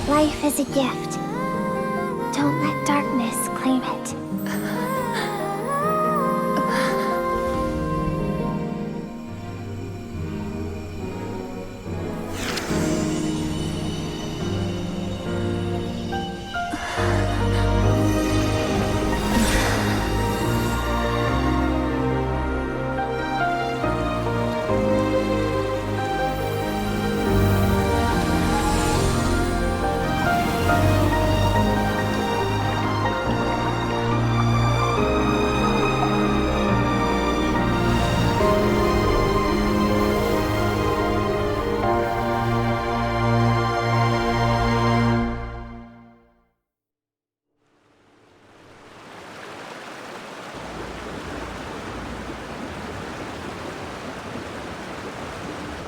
Life is a gift. Don't let darkness claim it.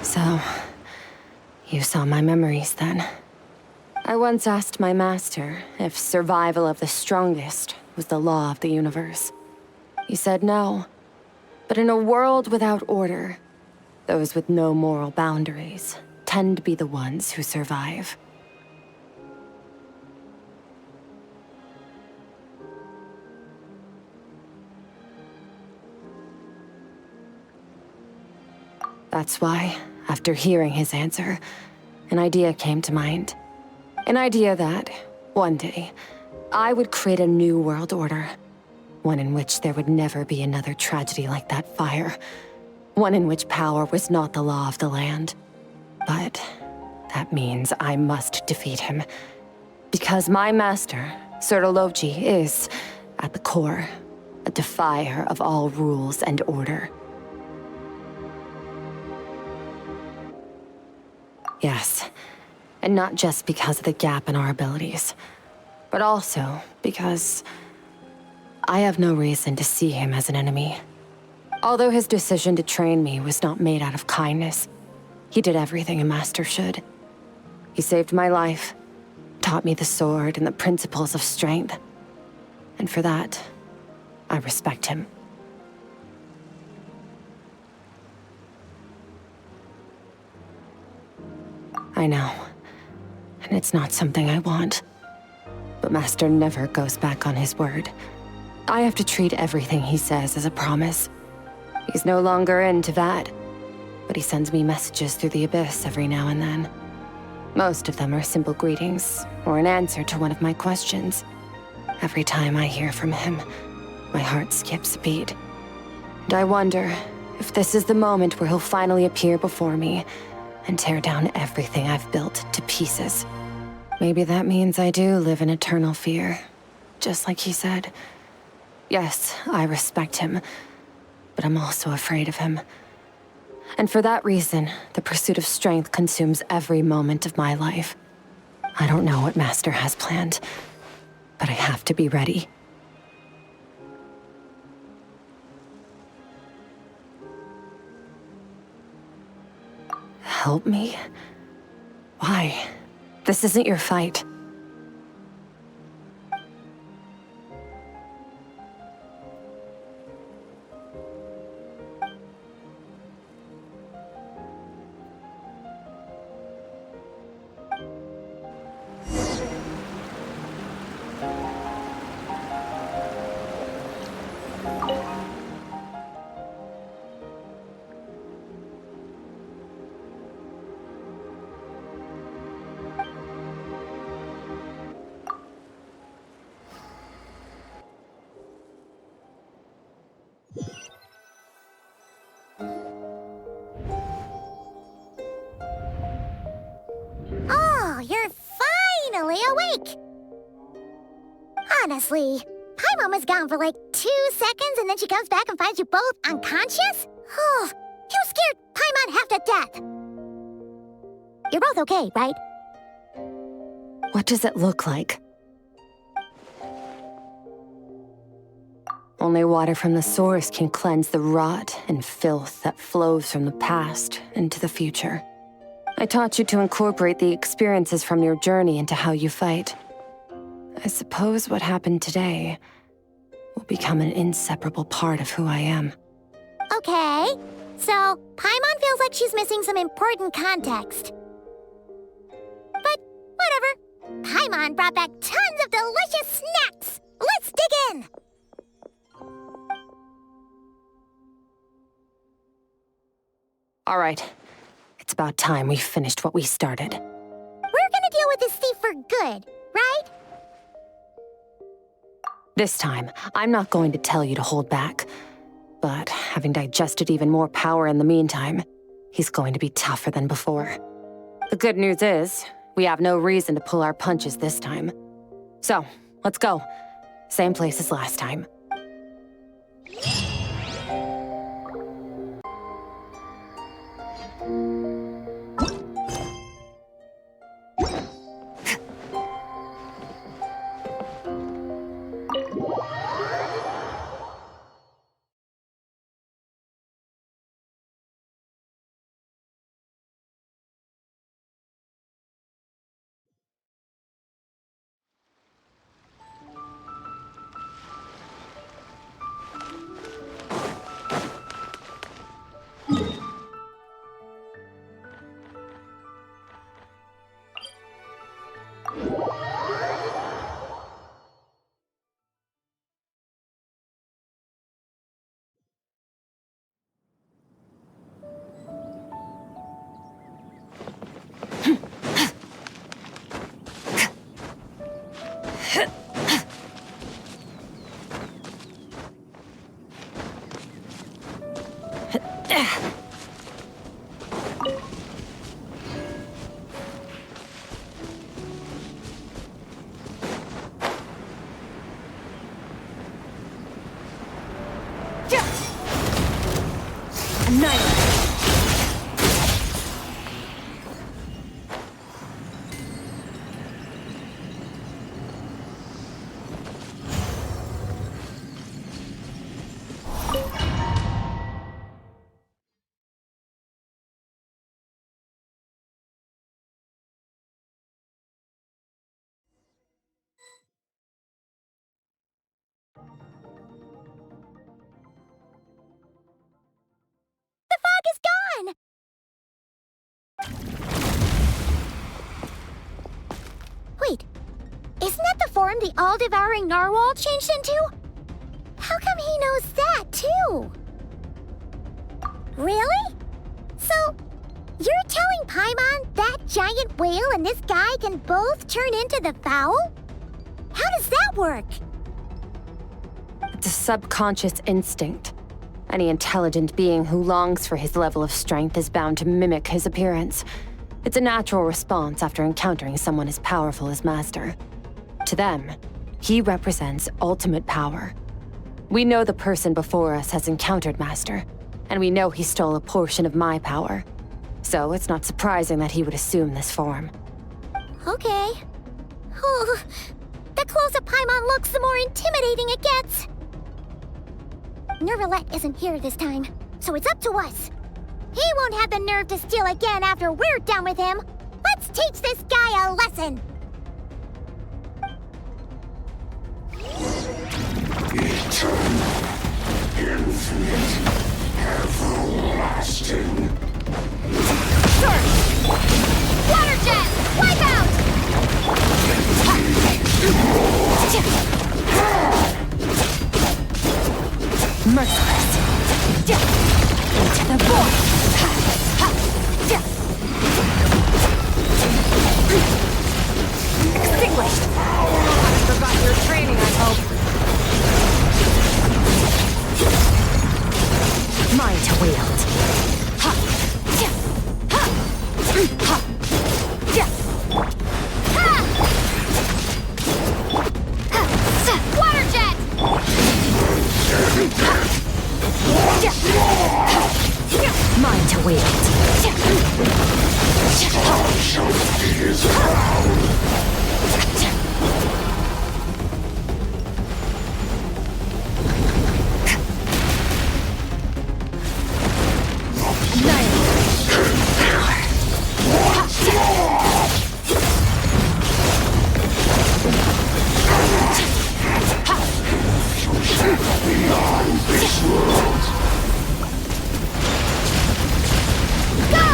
So, you saw my memories then. I once asked my master if survival of the strongest was the law of the universe. He said no. But in a world without order, those with no moral boundaries tend to be the ones who survive. That's why, after hearing his answer, an idea came to mind. An idea that, one day, I would create a new world order. One in which there would never be another tragedy like that fire. One in which power was not the law of the land. But that means I must defeat him. Because my master, Sertologi, is, at the core, a defier of all rules and order. Yes. And not just because of the gap in our abilities, but also because I have no reason to see him as an enemy. Although his decision to train me was not made out of kindness, he did everything a master should. He saved my life, taught me the sword and the principles of strength. And for that, I respect him. I know. And it's not something I want. But Master never goes back on his word. I have to treat everything he says as a promise. He's no longer into that, but he sends me messages through the Abyss every now and then. Most of them are simple greetings, or an answer to one of my questions. Every time I hear from him, my heart skips a beat. And I wonder if this is the moment where he'll finally appear before me and tear down everything I've built to pieces. Maybe that means I do live in eternal fear, just like he said. Yes, I respect him, but I'm also afraid of him. And for that reason, the pursuit of strength consumes every moment of my life. I don't know what Master has planned, but I have to be ready. Help me? Why? This isn't your fight. Oh, you're finally awake! Honestly, Paimon was gone for like 2 seconds and then she comes back and finds you both unconscious? Oh, you scared Paimon half to death! You're both okay, right? What does it look like? Only water from the source can cleanse the rot and filth that flows from the past into the future. I taught you to incorporate the experiences from your journey into how you fight. I suppose what happened today will become an inseparable part of who I am. Okay, so Paimon feels like she's missing some important context. But whatever. Paimon brought back tons of delicious snacks! Let's dig in! All right. It's about time we finished what we started. We're gonna deal with this thief for good, right? This time, I'm not going to tell you to hold back. But having digested even more power in the meantime, he's going to be tougher than before. The good news is, we have no reason to pull our punches this time. So, let's go. Same place as last time. form the all-devouring narwhal changed into? How come he knows that, too? Really? So, you're telling Paimon that giant whale and this guy can both turn into the fowl? How does that work? It's a subconscious instinct. Any intelligent being who longs for his level of strength is bound to mimic his appearance. It's a natural response after encountering someone as powerful as Master. To them, he represents ultimate power. We know the person before us has encountered Master, and we know he stole a portion of my power. So it's not surprising that he would assume this form. Okay. Oh, the closer Paimon looks, the more intimidating it gets. Nervalette isn't here this time, so it's up to us. He won't have the nerve to steal again after we're done with him. Let's teach this guy a lesson. Eternal, infinite, everlasting. Skirk! Water jet! Wipe out! Merciless. Into the void. Extinguished. Haven't forgotten your training, I hope. Mine to wield. Water jet! Mine to wield. Beyond this world. Go!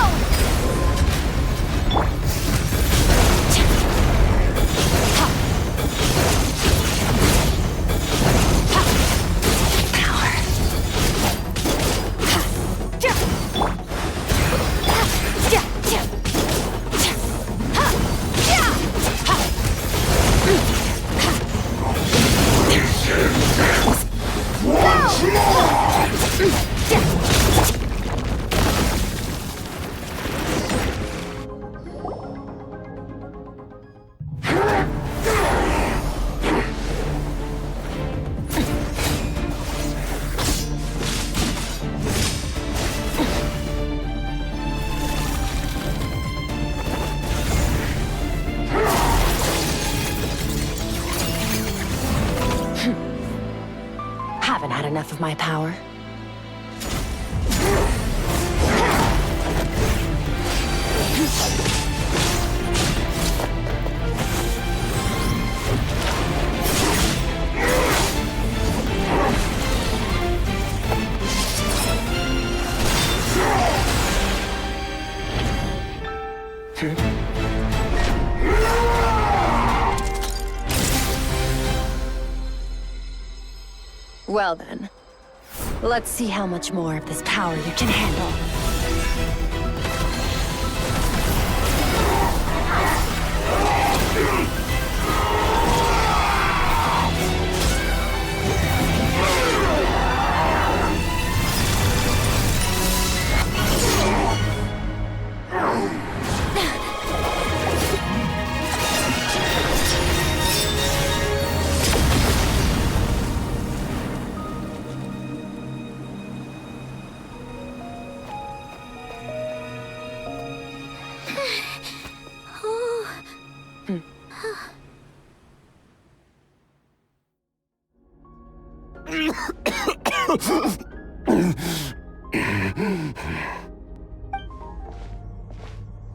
Haven't had enough of my power. Well then, let's see how much more of this power you can handle.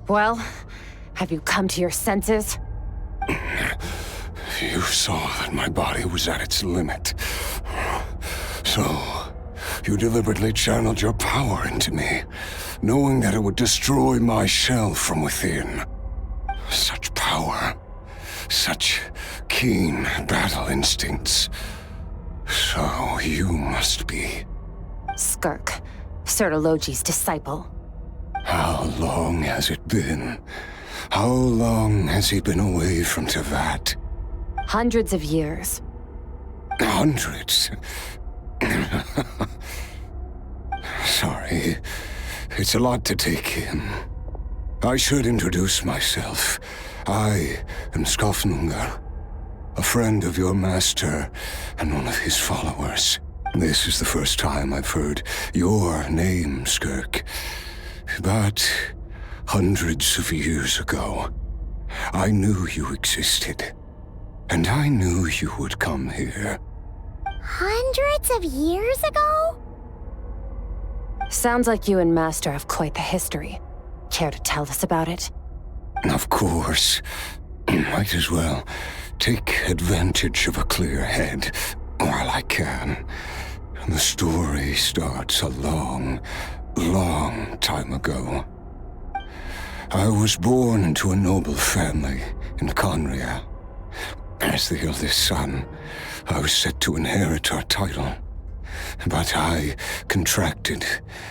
Well, have you come to your senses? You saw that my body was at its limit. So, you deliberately channeled your power into me, knowing that it would destroy my shell from within. Such power. such keen battle instincts. So you must be... Skirk, Sertologi's disciple. How long has it been? How long has he been away from Tevat? Hundreds of years. Hundreds? Sorry, it's a lot to take in. I should introduce myself. I am Skofnungar, a friend of your master and one of his followers. This is the first time I've heard your name, Skirk. But hundreds of years ago, I knew you existed. And I knew you would come here. Hundreds of years ago? Sounds like you and Master have quite the history. Care to tell us about it? Of course. Might as well take advantage of a clear head while I can. The story starts a long, long time ago. I was born into a noble family in Conria. As the eldest son, I was set to inherit our title. But I contracted,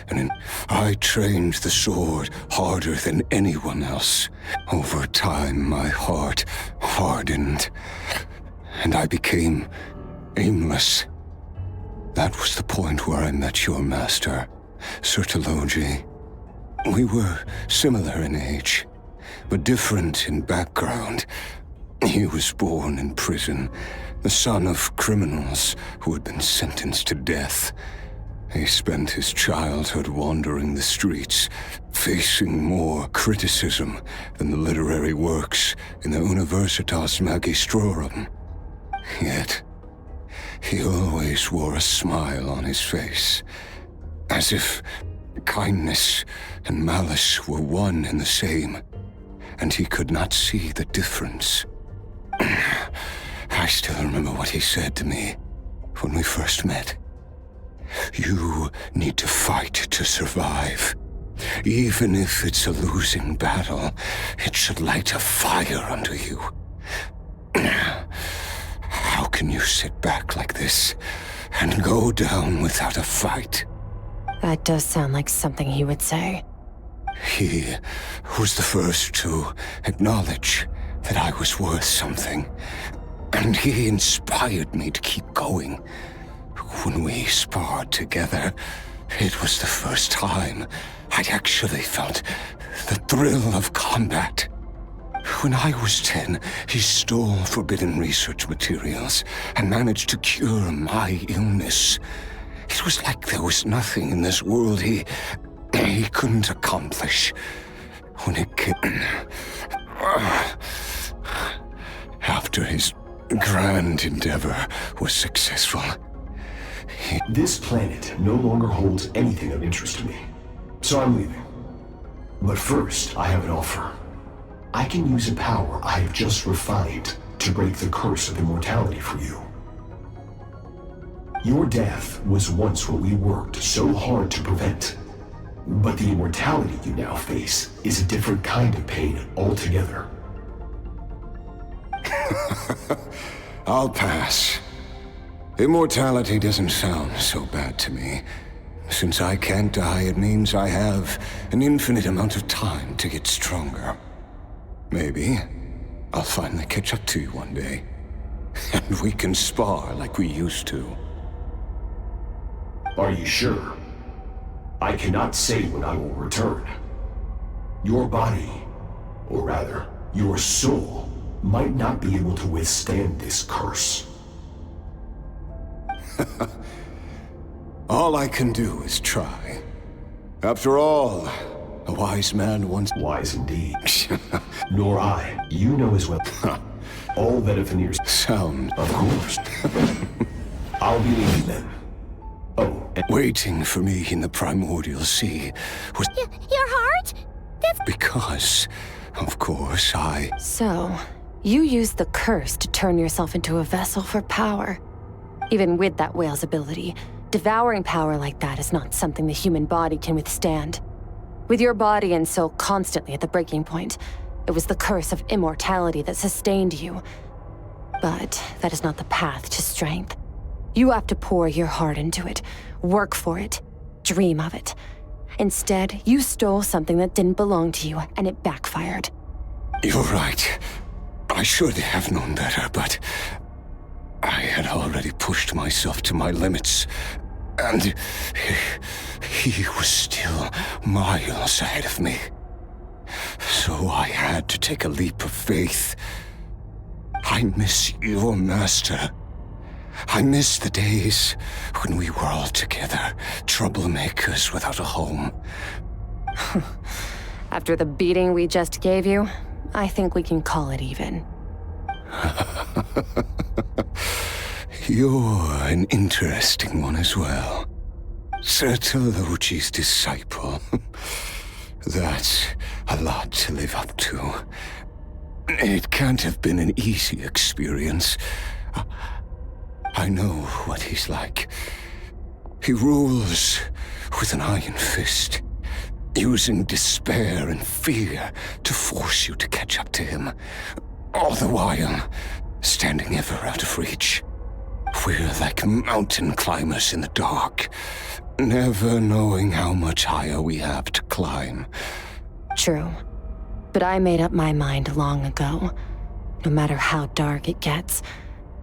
and I trained the sword harder than anyone else. Over time, my heart hardened, and I became aimless. That was the point where I met your master, Sertologi. We were similar in age, but different in background. He was born in prison, the son of criminals who had been sentenced to death. He spent his childhood wandering the streets, facing more criticism than the literary works in the Universitas Magistrorum. Yet, he always wore a smile on his face, as if kindness and malice were one and the same, and he could not see the difference. I still remember what he said to me when we first met. You need to fight to survive. Even if it's a losing battle, it should light a fire under you. How can you sit back like this and go down without a fight? That does sound like something he would say. He was the first to acknowledge that I was worth something, and he inspired me to keep going. When we sparred together, it was the first time I'd actually felt the thrill of combat. When I was 10, he stole forbidden research materials and managed to cure my illness. It was like there was nothing in this world he couldn't accomplish. When it came... After his grand endeavor was successful, This planet no longer holds anything of interest to me, so I'm leaving. But first, I have an offer. I can use a power I have just refined to break the curse of immortality for you. Your death was once what we worked so hard to prevent. But the immortality you now face is a different kind of pain altogether. I'll pass. Immortality doesn't sound so bad to me. Since I can't die, it means I have an infinite amount of time to get stronger. Maybe I'll finally catch up to you one day, and we can spar like we used to. Are you sure? I cannot say when I will return. Your body, or rather, your soul, might not be able to withstand this curse. All I can do is try. After all, a wise man once... Wise indeed. Nor I. You know as well. All that a veneers... Sound. Of course. I'll be leaving then. Oh, and... Waiting for me in the primordial sea was... Your heart? That's... Because, of course, I... So, you used the curse to turn yourself into a vessel for power. Even with that whale's ability, devouring power like that is not something the human body can withstand. With your body and soul constantly at the breaking point, It was the curse of immortality that sustained you. But that is not the path to strength. You have to pour your heart into it, work for it, dream of it. Instead, you stole something that didn't belong to you, and it backfired. You're right. I should have known better, but I had already pushed myself to my limits, and he was still miles ahead of me. So I had to take a leap of faith. I miss your master. I miss the days when we were all together, troublemakers without a home. After the beating we just gave you, I think we can call it even. You're an interesting one as well. Sertologi's disciple. That's a lot to live up to. It can't have been an easy experience. I know what he's like. He rules with an iron fist, using despair and fear to force you to catch up to him, all the while standing ever out of reach. We're like mountain climbers in the dark, never knowing how much higher we have to climb. True. But I made up my mind long ago. No matter how dark it gets,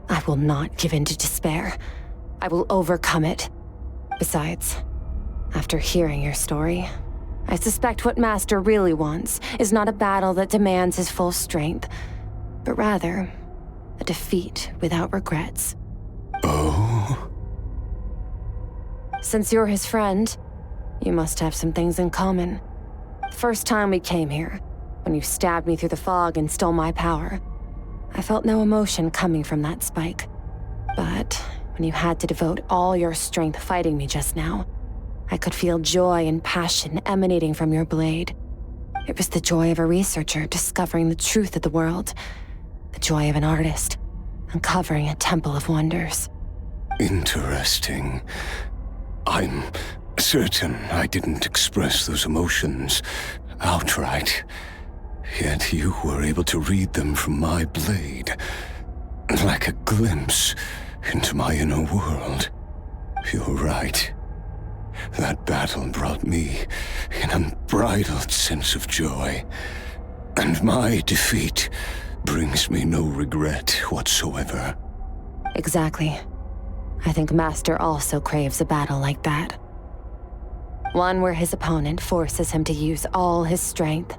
I will not give in to despair. I will overcome it. Besides, after hearing your story, I suspect what Master really wants is not a battle that demands his full strength, but rather a defeat without regrets. Oh? Since you're his friend, you must have some things in common. The first time we came here, when you stabbed me through the fog and stole my power, I felt no emotion coming from that spike. But when you had to devote all your strength fighting me just now, I could feel joy and passion emanating from your blade. It was the joy of a researcher discovering the truth of the world, the joy of an artist uncovering a temple of wonders. Interesting. I'm certain I didn't express those emotions outright. Yet you were able to read them from my blade, like a glimpse into my inner world. You're right. That battle brought me an unbridled sense of joy, and my defeat brings me no regret whatsoever. Exactly. I think Master also craves a battle like that. One where his opponent forces him to use all his strength,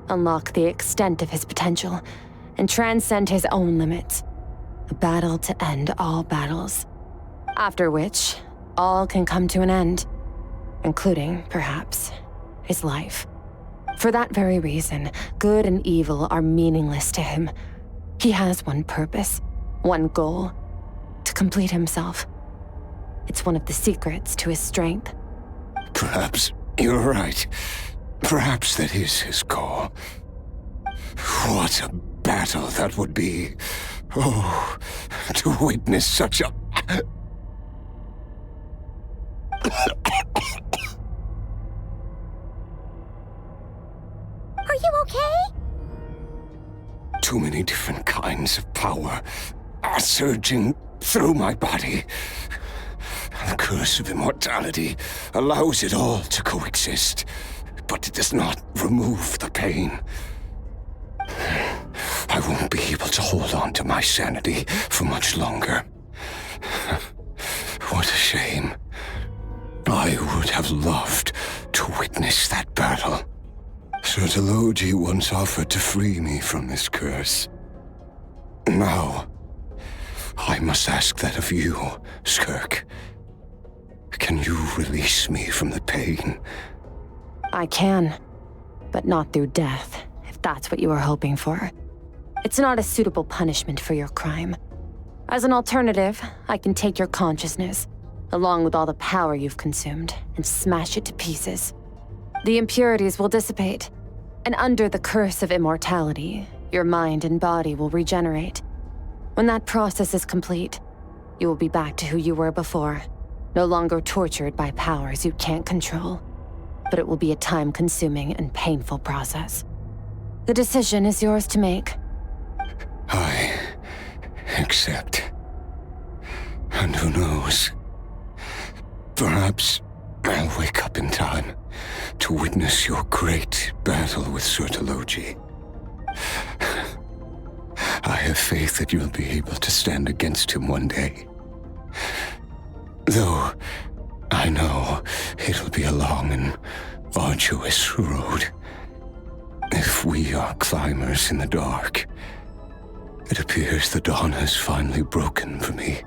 unlock the extent of his potential, and transcend his own limits. A battle to end all battles. After which, all can come to an end, including, perhaps, his life. For that very reason, good and evil are meaningless to him. He has one purpose, one goal: to complete himself. It's one of the secrets to his strength. Perhaps you're right. Perhaps that is his call. What a battle that would be. Oh, to witness such a... Are you okay? Too many different kinds of power are surging through my body. The curse of immortality allows it all to coexist, but it does not remove the pain. I won't be able to hold on to my sanity for much longer. What a shame. I would have loved to witness that battle. Sertologi once offered to free me from this curse. Now, I must ask that of you, Skirk. Can you release me from the pain? I can, but not through death, if that's what you were hoping for. It's not a suitable punishment for your crime. As an alternative, I can take your consciousness, along with all the power you've consumed, and smash it to pieces. The impurities will dissipate, and under the curse of immortality, your mind and body will regenerate. When that process is complete, you will be back to who you were before, no longer tortured by powers you can't control. But it will be a time-consuming and painful process. The decision is yours to make. I accept. And who knows? Perhaps I'll wake up in time to witness your great battle with Sertologi. I have faith that you'll be able to stand against him one day. Though I know it'll be a long and arduous road. If we are climbers in the dark, it appears the dawn has finally broken for me.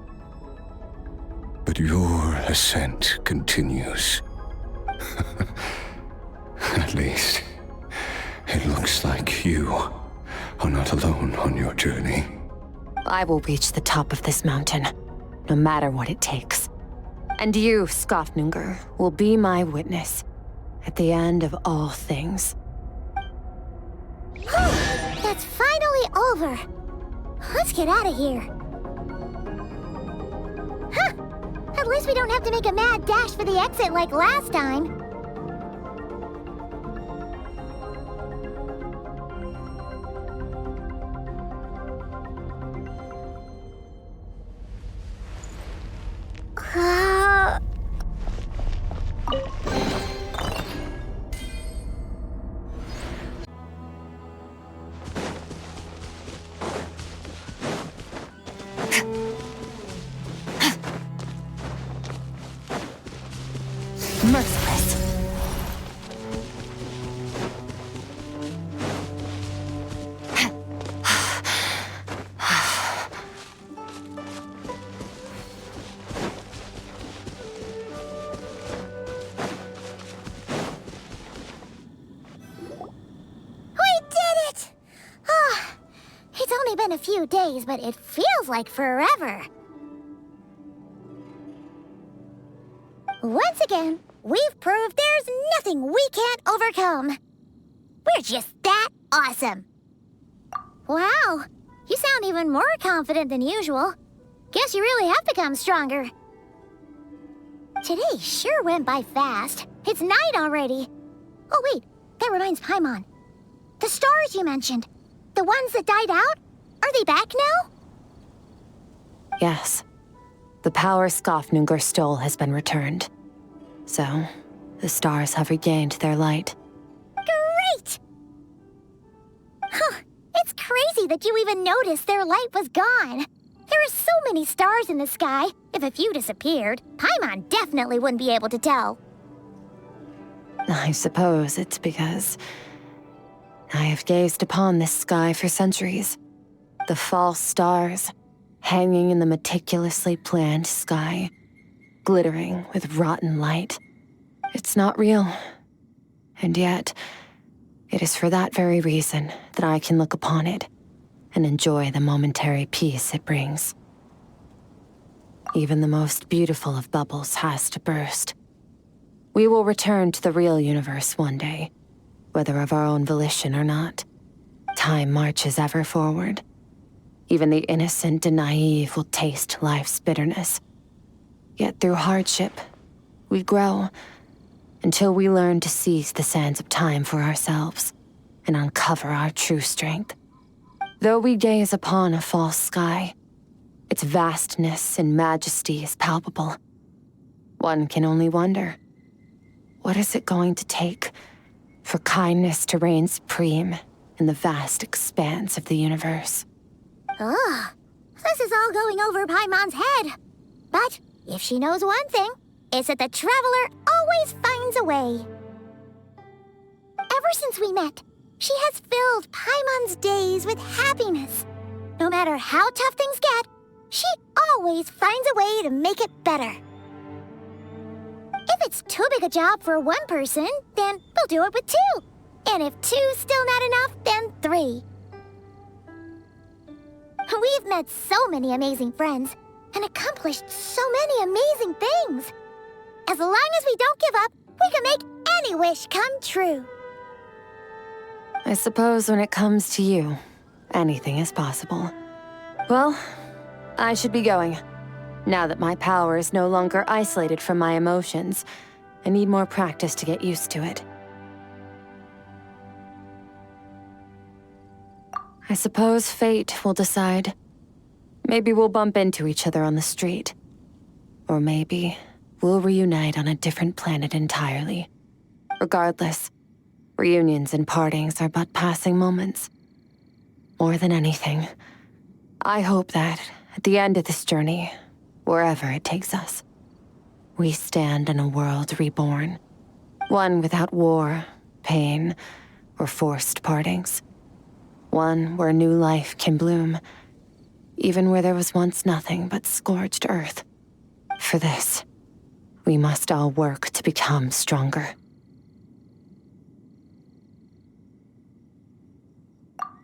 But your ascent continues. At least, it looks like you are not alone on your journey. I will reach the top of this mountain, no matter what it takes. And you, Skafnungur, will be my witness at the end of all things. That's finally over. Let's get out of here. Huh. At least we don't have to make a mad dash for the exit like last time. Merciless. A few days, but it feels like forever. Once again, we've proved there's nothing we can't overcome. We're just that awesome. Wow, you sound even more confident than usual. Guess you really have become stronger. Today sure went by fast. It's night already. Oh wait, that reminds Paimon. The stars you mentioned, the ones that died out? Are they back now? Yes. The power Skafnungur stole has been returned. So, the stars have regained their light. Great! Huh, it's crazy that you even noticed their light was gone. There are so many stars in the sky. If a few disappeared, Paimon definitely wouldn't be able to tell. I suppose it's because I have gazed upon this sky for centuries. The false stars, hanging in the meticulously planned sky, glittering with rotten light. It's not real. And yet, it is for that very reason that I can look upon it and enjoy the momentary peace it brings. Even the most beautiful of bubbles has to burst. We will return to the real universe one day, whether of our own volition or not. Time marches ever forward. Even the innocent and naive will taste life's bitterness. Yet through hardship, we grow until we learn to seize the sands of time for ourselves and uncover our true strength. Though we gaze upon a false sky, its vastness and majesty is palpable. One can only wonder, what is it going to take for kindness to reign supreme in the vast expanse of the universe? Ugh, this is all going over Paimon's head. But if she knows one thing, it's that the Traveler always finds a way. Ever since we met, she has filled Paimon's days with happiness. No matter how tough things get, she always finds a way to make it better. If it's too big a job for one person, then we'll do it with two. And if two's still not enough, then 3. We've met so many amazing friends and accomplished so many amazing things. As long as we don't give up, we can make any wish come true. I suppose when it comes to you, anything is possible. Well, I should be going. Now that my power is no longer isolated from my emotions, I need more practice to get used to it. I suppose fate will decide. Maybe we'll bump into each other on the street. Or maybe we'll reunite on a different planet entirely. Regardless, reunions and partings are but passing moments. More than anything, I hope that, at the end of this journey, wherever it takes us, we stand in a world reborn. One without war, pain, or forced partings. One where new life can bloom, even where there was once nothing but scorched earth. For this, we must all work to become stronger.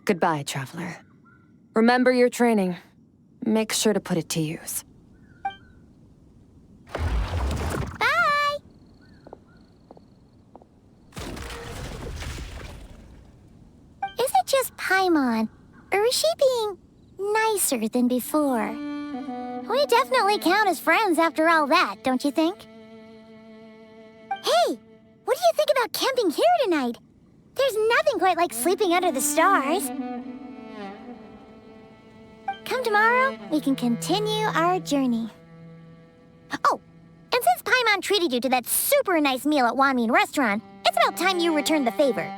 Goodbye, traveler. Remember your training. Make sure to put it to use. Bye! Is it just Paimon, or is she being nicer than before? We definitely count as friends after all that, don't you think? Hey, what do you think about camping here tonight? There's nothing quite like sleeping under the stars. Come tomorrow, we can continue our journey. Oh, and since Paimon treated you to that super nice meal at Wanmin Restaurant, it's about time you return the favor.